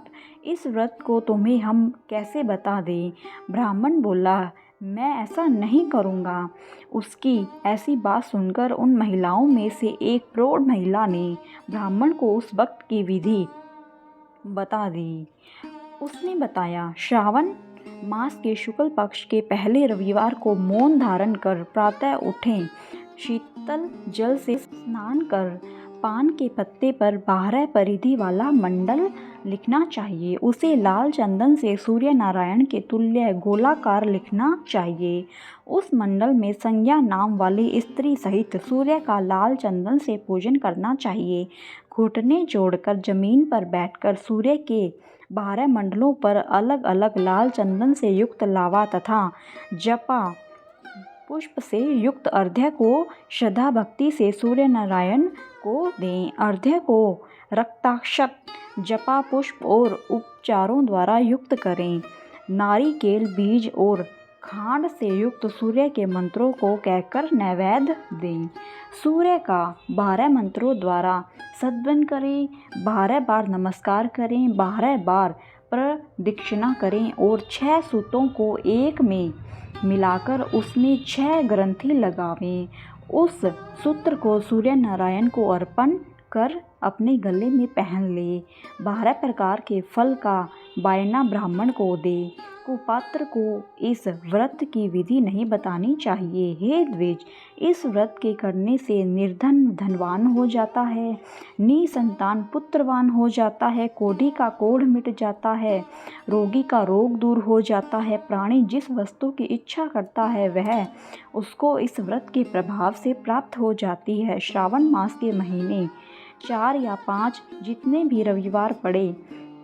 इस व्रत को तुम्हें हम कैसे बता दें? ब्राह्मण बोला, मैं ऐसा नहीं करूँगा। उसकी ऐसी बात सुनकर उन महिलाओं में से एक प्रौढ़ महिला ने ब्राह्मण को उस वक्त की विधि बता दी। उसने बताया, श्रावण मास के शुक्ल पक्ष के पहले रविवार को मौन धारण कर प्रातः उठें, शीतल जल से स्नान कर पान के पत्ते पर 12 परिधि वाला मंडल लिखना चाहिए। उसे लाल चंदन से सूर्य नारायण के तुल्य गोलाकार लिखना चाहिए। उस मंडल में संज्ञा नाम वाली स्त्री सहित सूर्य का लाल चंदन से पूजन करना चाहिए। घुटने जोड़कर जमीन पर बैठकर सूर्य के 12 मंडलों पर अलग अलग लाल चंदन से युक्त लावा तथा जपा पुष्प से युक्त अर्घ्य को श्रद्धा भक्ति से सूर्य नारायण को दें। अर्घ्य को रक्ताक्षत, जपा पुष्प और उपचारों द्वारा युक्त करें। नारिकेल बीज और खांड से युक्त सूर्य के मंत्रों को कहकर नैवेद्य दें। सूर्य का 12 मंत्रों द्वारा सद्वन करें, 12 बार नमस्कार करें, 12 बार प्रदक्षिणा करें और 6 सूतों को एक में मिलाकर उसमें 6 ग्रंथि लगावें। उस सूत्र को सूर्य नारायण को अर्पण कर अपने गले में पहन ले। 12 प्रकार के फल का वायना ब्राह्मण को दे। कुपात्र को इस व्रत की विधि नहीं बतानी चाहिए। हे द्विज, इस व्रत के करने से निर्धन धनवान हो जाता है, निसंतान पुत्रवान हो जाता है, कोढ़ी का कोढ़ मिट जाता है, रोगी का रोग दूर हो जाता है। प्राणी जिस वस्तु की इच्छा करता है वह उसको इस व्रत के प्रभाव से प्राप्त हो जाती है। श्रावण मास के महीने 4 या 5 जितने भी रविवार पड़े,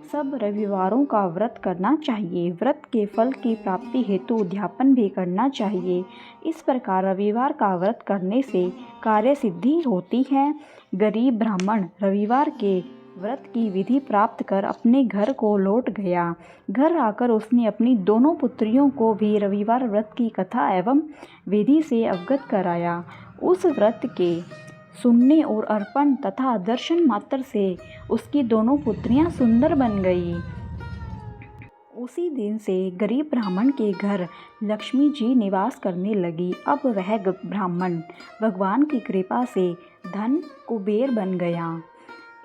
सब रविवारों का व्रत करना चाहिए। व्रत के फल की प्राप्ति हेतु उद्यापन भी करना चाहिए। इस प्रकार रविवार का व्रत करने से कार्य सिद्धि होती है। गरीब ब्राह्मण रविवार के व्रत की विधि प्राप्त कर अपने घर को लौट गया। घर आकर उसने अपनी दोनों पुत्रियों को भी रविवार व्रत की कथा एवं विधि से अवगत कराया। उस व्रत के सुनने और अर्पण तथा दर्शन मात्र से उसकी दोनों पुत्रियां सुंदर बन गई। उसी दिन से गरीब ब्राह्मण के घर लक्ष्मी जी निवास करने लगी। अब वह ब्राह्मण भगवान की कृपा से धन कुबेर बन गया।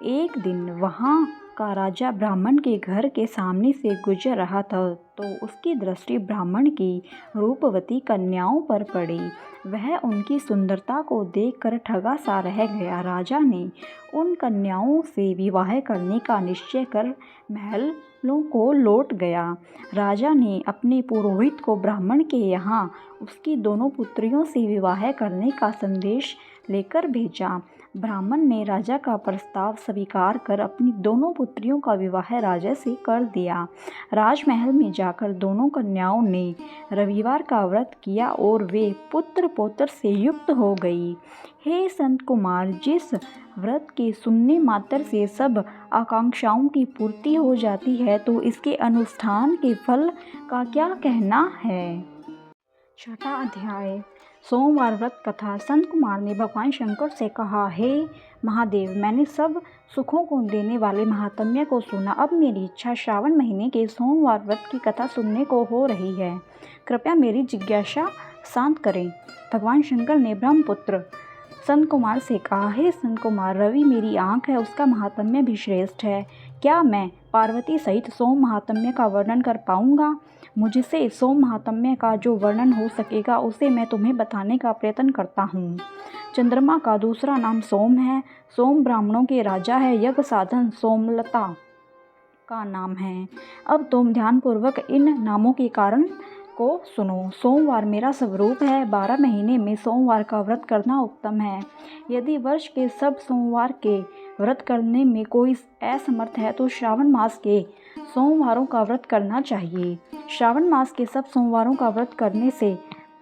एक दिन वहाँ का राजा ब्राह्मण के घर के सामने से गुजर रहा था तो उसकी दृष्टि ब्राह्मण की रूपवती कन्याओं पर पड़ी। वह उनकी सुंदरता को देखकर ठगा सा रह गया। राजा ने उन कन्याओं से विवाह करने का निश्चय कर महलों को लौट गया। राजा ने अपने पुरोहित को ब्राह्मण के यहाँ उसकी दोनों पुत्रियों से विवाह करने का संदेश लेकर भेजा। ब्राह्मण ने राजा का प्रस्ताव स्वीकार कर अपनी दोनों पुत्रियों का विवाह राजा से कर दिया। राजमहल में जाकर दोनों कन्याओं ने रविवार का व्रत किया और वे पुत्र पौत्र से युक्त हो गई। हे संत कुमार, जिस व्रत के सुनने मात्र से सब आकांक्षाओं की पूर्ति हो जाती है, तो इसके अनुष्ठान के फल का क्या कहना है। छठा अध्याय, सोमवार व्रत कथा। संत कुमार ने भगवान शंकर से कहा, हे महादेव, मैंने सब सुखों को देने वाले महात्म्य को सुना। अब मेरी इच्छा श्रावण महीने के सोमवार व्रत की कथा सुनने को हो रही है। कृपया मेरी जिज्ञासा शांत करें। भगवान शंकर ने ब्रह्मपुत्र संत कुमार से कहा, हे संत कुमार, रवि मेरी आँख है, उसका महात्म्य भी श्रेष्ठ है। क्या मैं पार्वती सहित सोम महात्म्य का वर्णन कर पाऊँगा? मुझसे सोम महात्म्य का जो वर्णन हो सकेगा उसे मैं तुम्हें बताने का प्रयत्न करता हूँ। चंद्रमा का दूसरा नाम सोम है। सोम ब्राह्मणों के राजा है। यज्ञ साधन सोमलता का नाम है। अब तुम ध्यानपूर्वक इन नामों के कारण को सुनो। सोमवार मेरा स्वरूप है। 12 महीने में सोमवार का व्रत करना उत्तम है। यदि वर्ष के सब सोमवार के व्रत करने में कोई असमर्थ है तो श्रावण मास के सोमवारों का व्रत करना चाहिए। श्रावण मास के सब सोमवारों का व्रत करने से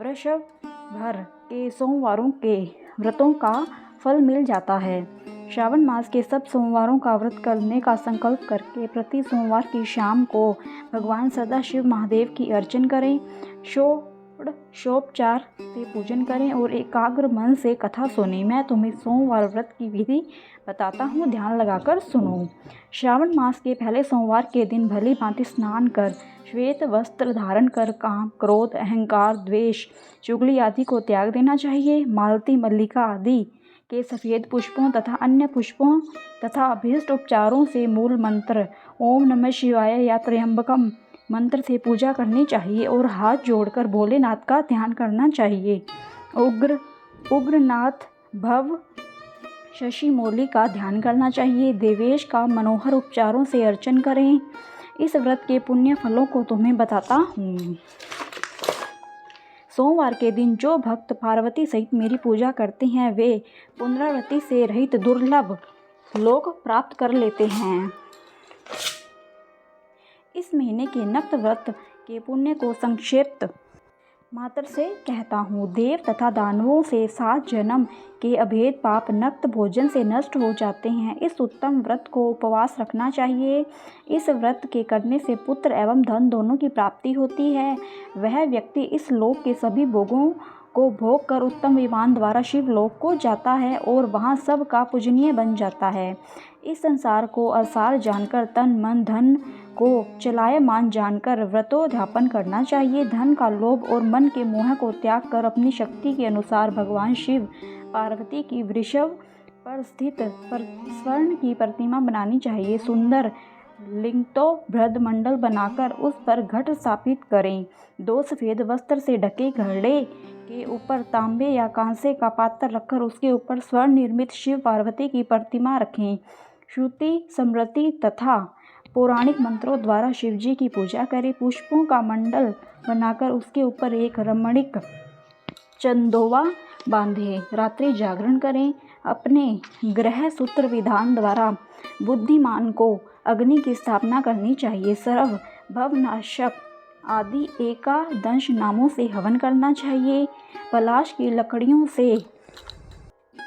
वर्ष भर के सोमवारों के व्रतों का फल मिल जाता है। श्रावण मास के सब सोमवारों का व्रत करने का संकल्प करके प्रति सोमवार की शाम को भगवान सदाशिव महादेव की अर्चन करें, षोडशोपचार से पूजन करें और एकाग्र मन से कथा सुनें। मैं तुम्हें सोमवार व्रत की विधि बताता हूँ, ध्यान लगाकर सुनो। श्रावण मास के पहले सोमवार के दिन भली भांति स्नान कर श्वेत वस्त्र धारण कर काम, क्रोध, अहंकार, द्वेष, चुगली आदि को त्याग देना चाहिए। मालती, मल्लिका आदि के सफ़ेद पुष्पों तथा अन्य पुष्पों तथा अभीष्ट उपचारों से मूल मंत्र ओम नमः शिवाय या त्र्यंबकम मंत्र से पूजा करनी चाहिए और हाथ जोड़कर भोलेनाथ का ध्यान करना चाहिए। उग्रनाथ, भव, शशि मौली का ध्यान करना चाहिए। देवेश का मनोहर उपचारों से अर्चन करें। इस व्रत के पुण्य फलों को तुम्हें बताता हूँ। सोमवार के दिन जो भक्त पार्वती सहित मेरी पूजा करते हैं वे पुनरावृत्ति से रहित दुर्लभ लोक प्राप्त कर लेते हैं। इस महीने के नक्त व्रत के पुण्य को संक्षिप्त मात्र से कहता हूँ। देव तथा दानवों से 7 जन्म के अभेद पाप नक्त भोजन से नष्ट हो जाते हैं। इस उत्तम व्रत को उपवास रखना चाहिए। इस व्रत के करने से पुत्र एवं धन दोनों की प्राप्ति होती है। वह व्यक्ति इस लोक के सभी भोगों को भोग कर उत्तम विमान द्वारा शिवलोक को जाता है और वहाँ सब का पूजनीय बन जाता है। इस संसार को असार जानकर, तन मन धन को चलायमान जानकर व्रतोद्यापन करना चाहिए। धन का लोभ और मन के मोह को त्याग कर अपनी शक्ति के अनुसार भगवान शिव पार्वती की वृषभ पर स्थित स्वर्ण की प्रतिमा बनानी चाहिए। सुंदर लिंगतो भ्रद मंडल बनाकर उस पर घट स्थापित करें। 2 सफ़ेद वस्त्र से ढके घड़े के ऊपर तांबे या कांसे का पात्र रखकर उसके ऊपर स्वर्ण निर्मित शिव पार्वती की प्रतिमा रखें। श्रुति, स्मृति तथा पौराणिक मंत्रों द्वारा शिवजी की पूजा करें। पुष्पों का मंडल बनाकर उसके ऊपर एक रमणीक चंदोवा बांधे। रात्रि जागरण करें। अपने ग्रह सूत्र विधान द्वारा बुद्धिमान को अग्नि की स्थापना करनी चाहिए। सर्व भवनाशक आदि एकादश नामों से हवन करना चाहिए। पलाश की लकड़ियों से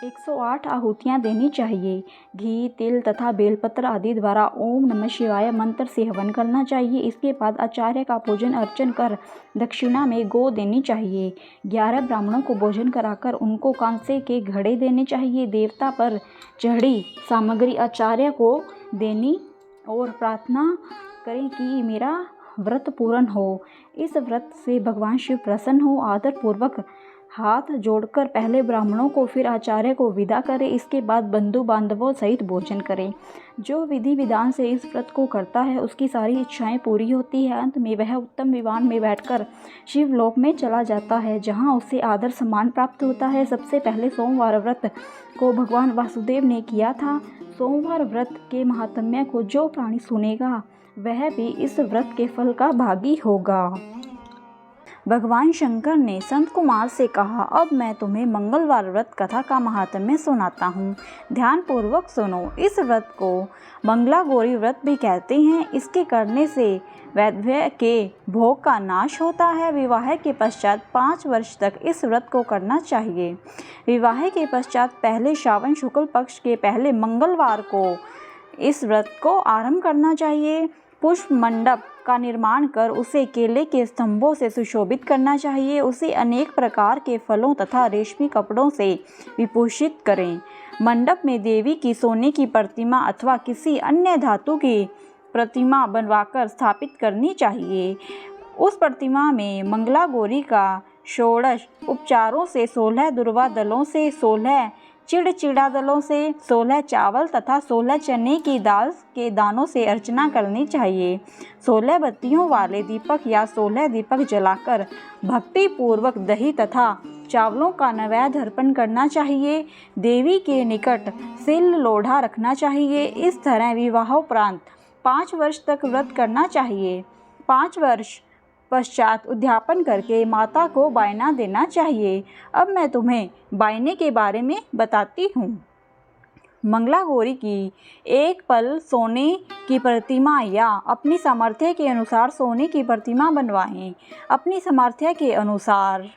108 आहुतियाँ देनी चाहिए। घी, तिल तथा बेलपत्र आदि द्वारा ओम नमः शिवाय मंत्र से हवन करना चाहिए। इसके बाद आचार्य का पूजन अर्चन कर दक्षिणा में गौ देनी चाहिए। 11 ब्राह्मणों को भोजन कराकर उनको कांसे के घड़े देने चाहिए। देवता पर चढ़ी सामग्री आचार्य को देनी और प्रार्थना करें कि मेरा व्रत पूर्ण हो। इस व्रत से भगवान शिव प्रसन्न हो। आदर पूर्वक हाथ जोड़कर पहले ब्राह्मणों को फिर आचार्य को विदा करे, इसके बाद बंधु बांधवों सहित भोजन करे। जो विधि विधान से इस व्रत को करता है उसकी सारी इच्छाएं पूरी होती है। अंत में वह उत्तम विमान में बैठकर शिवलोक में चला जाता है, जहां उसे आदर सम्मान प्राप्त होता है। सबसे पहले सोमवार व्रत को भगवान वासुदेव ने किया था। सोमवार व्रत के महात्म्य को जो प्राणी सुनेगा वह भी इस व्रत के फल का भागी होगा। भगवान शंकर ने संत कुमार से कहा, अब मैं तुम्हें मंगलवार व्रत कथा का महात्म्य सुनाता हूँ, ध्यान पूर्वक सुनो। इस व्रत को मंगला गौरी व्रत भी कहते हैं। इसके करने से वैधव्य के भोग का नाश होता है। विवाह के पश्चात 5 वर्ष तक इस व्रत को करना चाहिए। विवाह के पश्चात पहले श्रावण शुक्ल पक्ष के पहले मंगलवार को इस व्रत को आरंभ करना चाहिए। पुष्प मंडप का निर्माण कर उसे केले के स्तंभों से सुशोभित करना चाहिए। उसे अनेक प्रकार के फलों तथा रेशमी कपड़ों से विभूषित करें। मंडप में देवी की सोने की प्रतिमा अथवा किसी अन्य धातु की प्रतिमा बनवाकर स्थापित करनी चाहिए। उस प्रतिमा में मंगला गौरी का 16 उपचारों से 16 दुर्वा दलों से 16 चिड़चिड़ा दलों से 16 चावल तथा 16 चने की दाल के दानों से अर्चना करनी चाहिए। 16 बत्तियों वाले दीपक या 16 दीपक जलाकर भक्ति पूर्वक दही तथा चावलों का नैवेद्य अर्पण करना चाहिए। देवी के निकट सिल लोढ़ा रखना चाहिए। इस तरह विवाहोपरांत 5 वर्ष तक व्रत करना चाहिए। 5 वर्ष पश्चात उद्यापन करके माता को बायना देना चाहिए। अब मैं तुम्हें बायने के बारे में बताती हूँ। मंगला गौरी की एक पल सोने की प्रतिमा या अपनी सामर्थ्य के अनुसार सोने की प्रतिमा बनवाएं। अपनी सामर्थ्य के अनुसार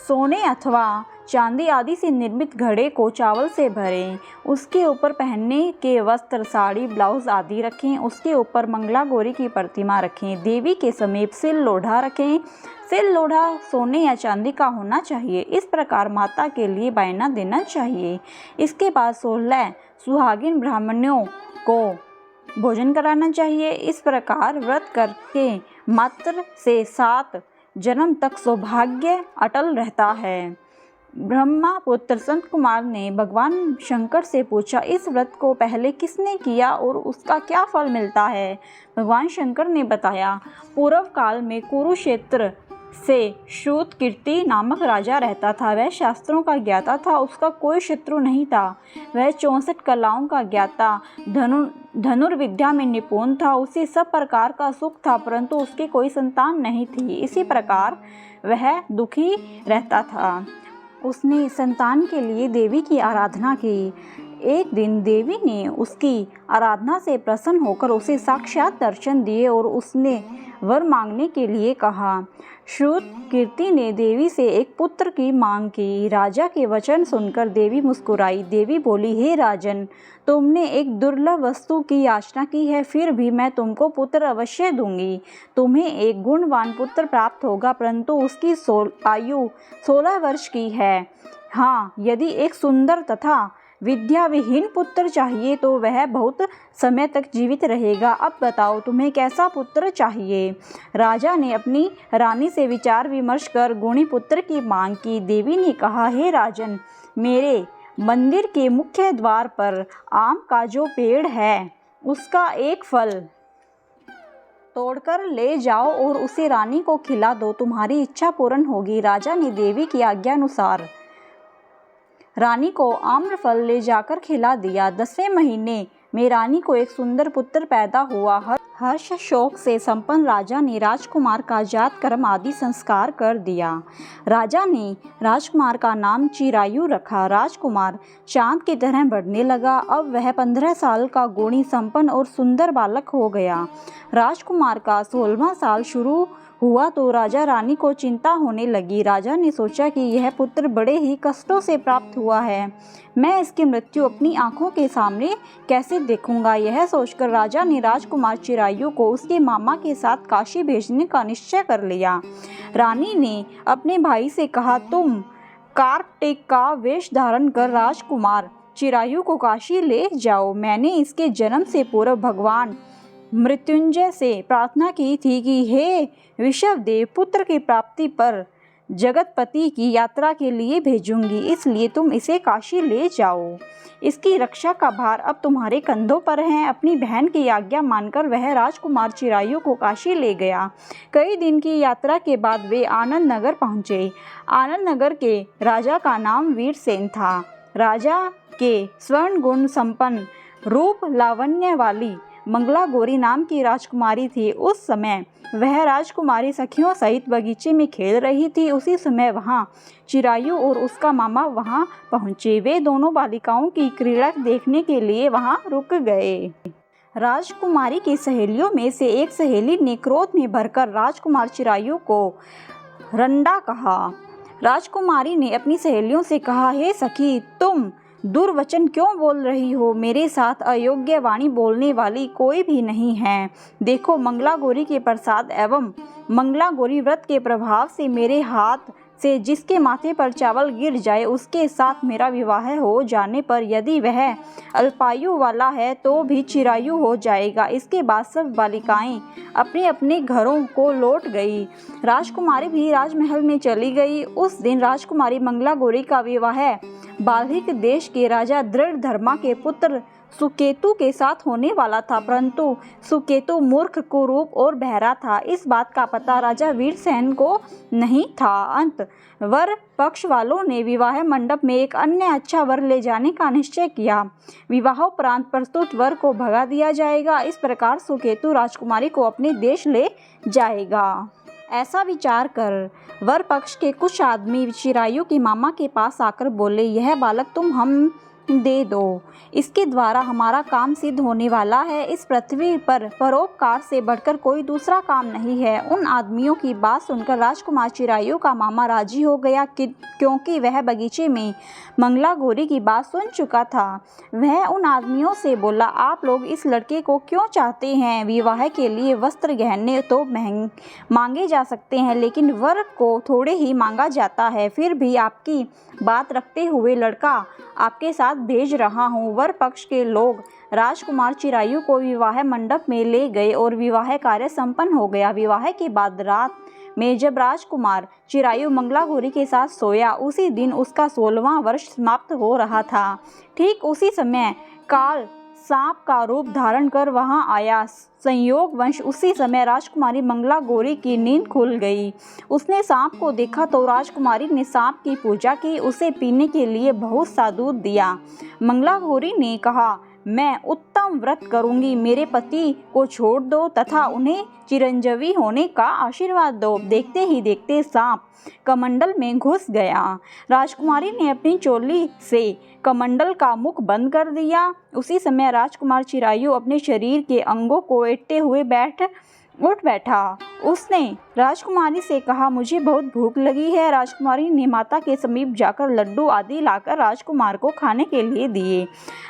सोने अथवा चांदी आदि से निर्मित घड़े को चावल से भरें। उसके ऊपर पहनने के वस्त्र, साड़ी, ब्लाउज आदि रखें। उसके ऊपर मंगला गौरी की प्रतिमा रखें। देवी के समीप सिल लोढ़ा रखें। सिल लोढ़ा सोने या चांदी का होना चाहिए। इस प्रकार माता के लिए बायना देना चाहिए। इसके बाद 16 सुहागिन ब्राह्मणों को भोजन कराना चाहिए। इस प्रकार व्रत करके मात्र से 7 जन्म तक सौभाग्य अटल रहता है। ब्रह्मा पुत्र संत कुमार ने भगवान शंकर से पूछा, इस व्रत को पहले किसने किया और उसका क्या फल मिलता है? भगवान शंकर ने बताया, पूर्व काल में कुरुक्षेत्र से श्रुतकीर्ति नामक राजा रहता था। वह शास्त्रों का ज्ञाता था, उसका कोई शत्रु नहीं था। वह 64 कलाओं का ज्ञाता, धनुर्विद्या में निपुण था। उसे सब प्रकार का सुख था, परंतु उसकी कोई संतान नहीं थी। इसी प्रकार वह दुखी रहता था। उसने संतान के लिए देवी की आराधना की। एक दिन देवी ने उसकी आराधना से प्रसन्न होकर उसे साक्षात दर्शन दिए और उसने वर मांगने के लिए कहा। श्रुतकीर्ति ने देवी से एक पुत्र की मांग की। राजा के वचन सुनकर देवी मुस्कुराई। देवी बोली, हे राजन, तुमने एक दुर्लभ वस्तु की याचना की है, फिर भी मैं तुमको पुत्र अवश्य दूंगी। तुम्हें एक गुणवान पुत्र प्राप्त होगा, परंतु उसकी आयु 16 वर्ष की है। हाँ, यदि एक सुंदर तथा विद्याविहीन पुत्र चाहिए तो वह बहुत समय तक जीवित रहेगा। अब बताओ, तुम्हें कैसा पुत्र चाहिए? राजा ने अपनी रानी से विचार विमर्श कर गुणी पुत्र की मांग की। देवी ने कहा, हे राजन, मेरे मंदिर के मुख्य द्वार पर आम का जो पेड़ है उसका एक फल तोड़कर ले जाओ और उसे रानी को खिला दो, तुम्हारी इच्छा पूर्ण होगी। राजा ने देवी की आज्ञा अनुसार रानी को आम्रफल ले जाकर खिला दिया। 10वें महीने में रानी को एक सुंदर पुत्र पैदा हुआ। हर्ष शोक से संपन्न राजा ने राजकुमार का जात कर्म आदि संस्कार कर दिया। राजा ने राजकुमार का नाम चिरायु रखा। राजकुमार चांद की तरह बढ़ने लगा। अब वह 15 साल का गुणी संपन्न और सुंदर बालक हो गया। राजकुमार का 16वां साल शुरू हुआ तो राजा रानी को चिंता होने लगी। राजा ने सोचा कि यह पुत्र बड़े ही कष्टों से प्राप्त हुआ है, मैं इसकी मृत्यु अपनी आंखों के सामने कैसे देखूंगा। यह सोचकर राजा ने राजकुमार चिरायु को उसके मामा के साथ काशी भेजने का निश्चय कर लिया। रानी ने अपने भाई से कहा, तुम कार्तिक का वेश धारण कर राजकुमार चिरायु को काशी ले जाओ। मैंने इसके जन्म से पूर्व भगवान मृत्युंजय से प्रार्थना की थी कि हे ऋषभदेव, पुत्र की प्राप्ति पर जगतपति की यात्रा के लिए भेजूंगी, इसलिए तुम इसे काशी ले जाओ। इसकी रक्षा का भार अब तुम्हारे कंधों पर है। अपनी बहन की आज्ञा मानकर वह राजकुमार चिरायु को काशी ले गया। कई दिन की यात्रा के बाद वे आनंद नगर पहुँचे। आनंद नगर के राजा का नाम वीरसेन था। राजा के स्वर्ण गुण संपन्न, रूप लावण्य वाली मंगला गौरी नाम की राजकुमारी थी। उस समय वह राजकुमारी सखियों सहित बगीचे में खेल रही थी। उसी समय वहां चिरायु और उसका मामा वहां पहुंचे। वे दोनों बालिकाओं की क्रीड़ा देखने के लिए वहां रुक गए। राजकुमारी की सहेलियों में से एक सहेली ने क्रोध में भरकर राजकुमार चिरायु को रंडा कहा। राजकुमारी ने अपनी सहेलियों से कहा, हे सखी, तुम दुर्वचन क्यों बोल रही हो? मेरे साथ अयोग्य वाणी बोलने वाली कोई भी नहीं है। देखो, मंगला गौरी के प्रसाद एवं मंगला गौरी व्रत के प्रभाव से मेरे हाथ से जिसके माथे पर चावल गिर जाए उसके साथ मेरा विवाह हो जाने पर यदि वह अल्पायु वाला है तो भी चिरायु हो जाएगा। इसके बाद सब बालिकाएं अपने अपने घरों को लौट गई। राजकुमारी भी राजमहल में चली गई। उस दिन राजकुमारी मंगला गौरी का विवाह बाल्हिक देश के राजा दृढ़धर्मा के पुत्र सुकेतु के साथ होने वाला था, परंतु सुकेतु मूर्ख, कुरूप और बहरा था। इस बात का पता राजा वीरसेन को नहीं था। अंत वर पक्ष वालों ने विवाह मंडप में एक अन्य अच्छा वर ले जाने का निश्चय किया। विवाहोपरांत प्रस्तुत वर को भगा दिया जाएगा। इस प्रकार सुकेतु राजकुमारी को अपने देश ले जाएगा। ऐसा विचार कर वर पक्ष के कुछ आदमी चिरायु के मामा के पास आकर बोले, यह बालक तुम हम दे दो, इसके द्वारा हमारा काम सिद्ध होने वाला है। इस पृथ्वी पर परोपकार से बढ़कर कोई दूसरा काम नहीं है। उन आदमियों की बात सुनकर राजकुमार चिरायु का मामा राजी हो गया, क्योंकि वह बगीचे में मंगला गौरी की बात सुन चुका था। वह उन आदमियों से बोला, आप लोग इस लड़के को क्यों चाहते हैं? विवाह के लिए वस्त्र गहने तो मांगे जा सकते हैं, लेकिन वर को थोड़े ही मांगा जाता है। फिर भी आपकी बात रखते हुए लड़का आपके साथ भेज रहा हूँ। वर पक्ष के लोग राजकुमार चिरायु को विवाह मंडप में ले गए और विवाह कार्य संपन्न हो गया। विवाह के बाद रात में जब राजकुमार चिरायु मंगला गौरी के साथ सोया, उसी दिन उसका 16वां वर्ष समाप्त हो रहा था। ठीक उसी समय काल सांप का रूप धारण कर वहां आया। संयोगवश उसी समय राजकुमारी मंगला गौरी की नींद खुल गई। उसने सांप को देखा तो राजकुमारी ने सांप की पूजा की, उसे पीने के लिए बहुत सा दूध दिया। मंगला गौरी ने कहा, मैं उत्तम व्रत करूंगी, मेरे पति को छोड़ दो तथा उन्हें चिरंजीवी होने का आशीर्वाद दो। देखते ही देखते सांप कमंडल में घुस गया। राजकुमारी ने अपनी चोली से कमंडल का मुख बंद कर दिया। उसी समय राजकुमार चिरायु अपने शरीर के अंगों को ऐंठते हुए उठ बैठा। उसने राजकुमारी से कहा, मुझे बहुत भूख लगी है। राजकुमारी ने माता के समीप जाकर लड्डू आदि लाकर राजकुमार को खाने के लिए दिए।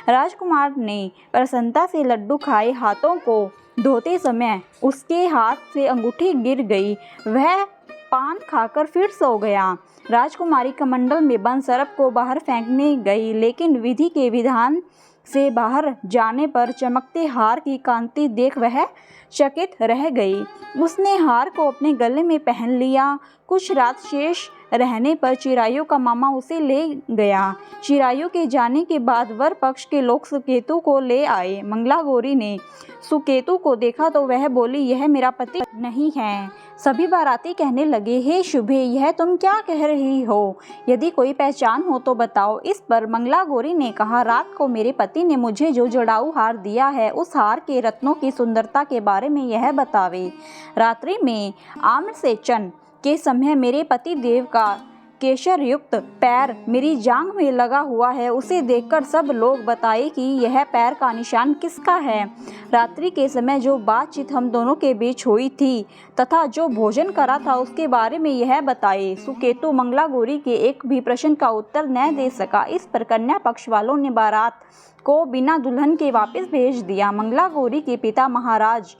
राजकुमार ने प्रसन्नता से लड्डू खाए। हाथों को धोते समय उसके हाथ से अंगूठी गिर गई। वह पान खाकर फिर सो गया। राजकुमारी कमंडल में बंद सर्प को बाहर फेंकने गई, लेकिन विधि के विधान से बाहर जाने पर चमकते हार की कांति देख वह चकित रह गई। उसने हार को अपने गले में पहन लिया। कुछ रात शेष रहने पर चिरायु का मामा उसे ले गया। चिरायु के जाने के बाद वर पक्ष के लोग सुकेतु को ले आए। मंगला गौरी ने सुकेतु को देखा तो वह बोली, यह मेरा पति नहीं है। सभी बाराती कहने लगे, हे शुभे, यह तुम क्या कह रही हो? यदि कोई पहचान हो तो बताओ। इस पर मंगला गौरी ने कहा, रात को मेरे पति ने मुझे जो जड़ाऊ हार दिया है, उस हार के रत्नों की सुंदरता के बारे में यह बतावे। रात्रि में आम्रसेचन के समय मेरे पति देव का केशर युक्त पैर मेरी जांघ में लगा हुआ है। उसे देखकर सब लोग बताए कि यह पैर का निशान किसका है। रात्रि के समय जो बातचीत हम दोनों के बीच हुई थी तथा जो भोजन करा था उसके बारे में यह बताए। सुकेतु मंगला गौरी के एक भी प्रश्न का उत्तर न दे सका। इस पर कन्या पक्ष वालों ने बारात को बिना दुल्हन के वापस भेज दिया। मंगला गौरी के पिता महाराज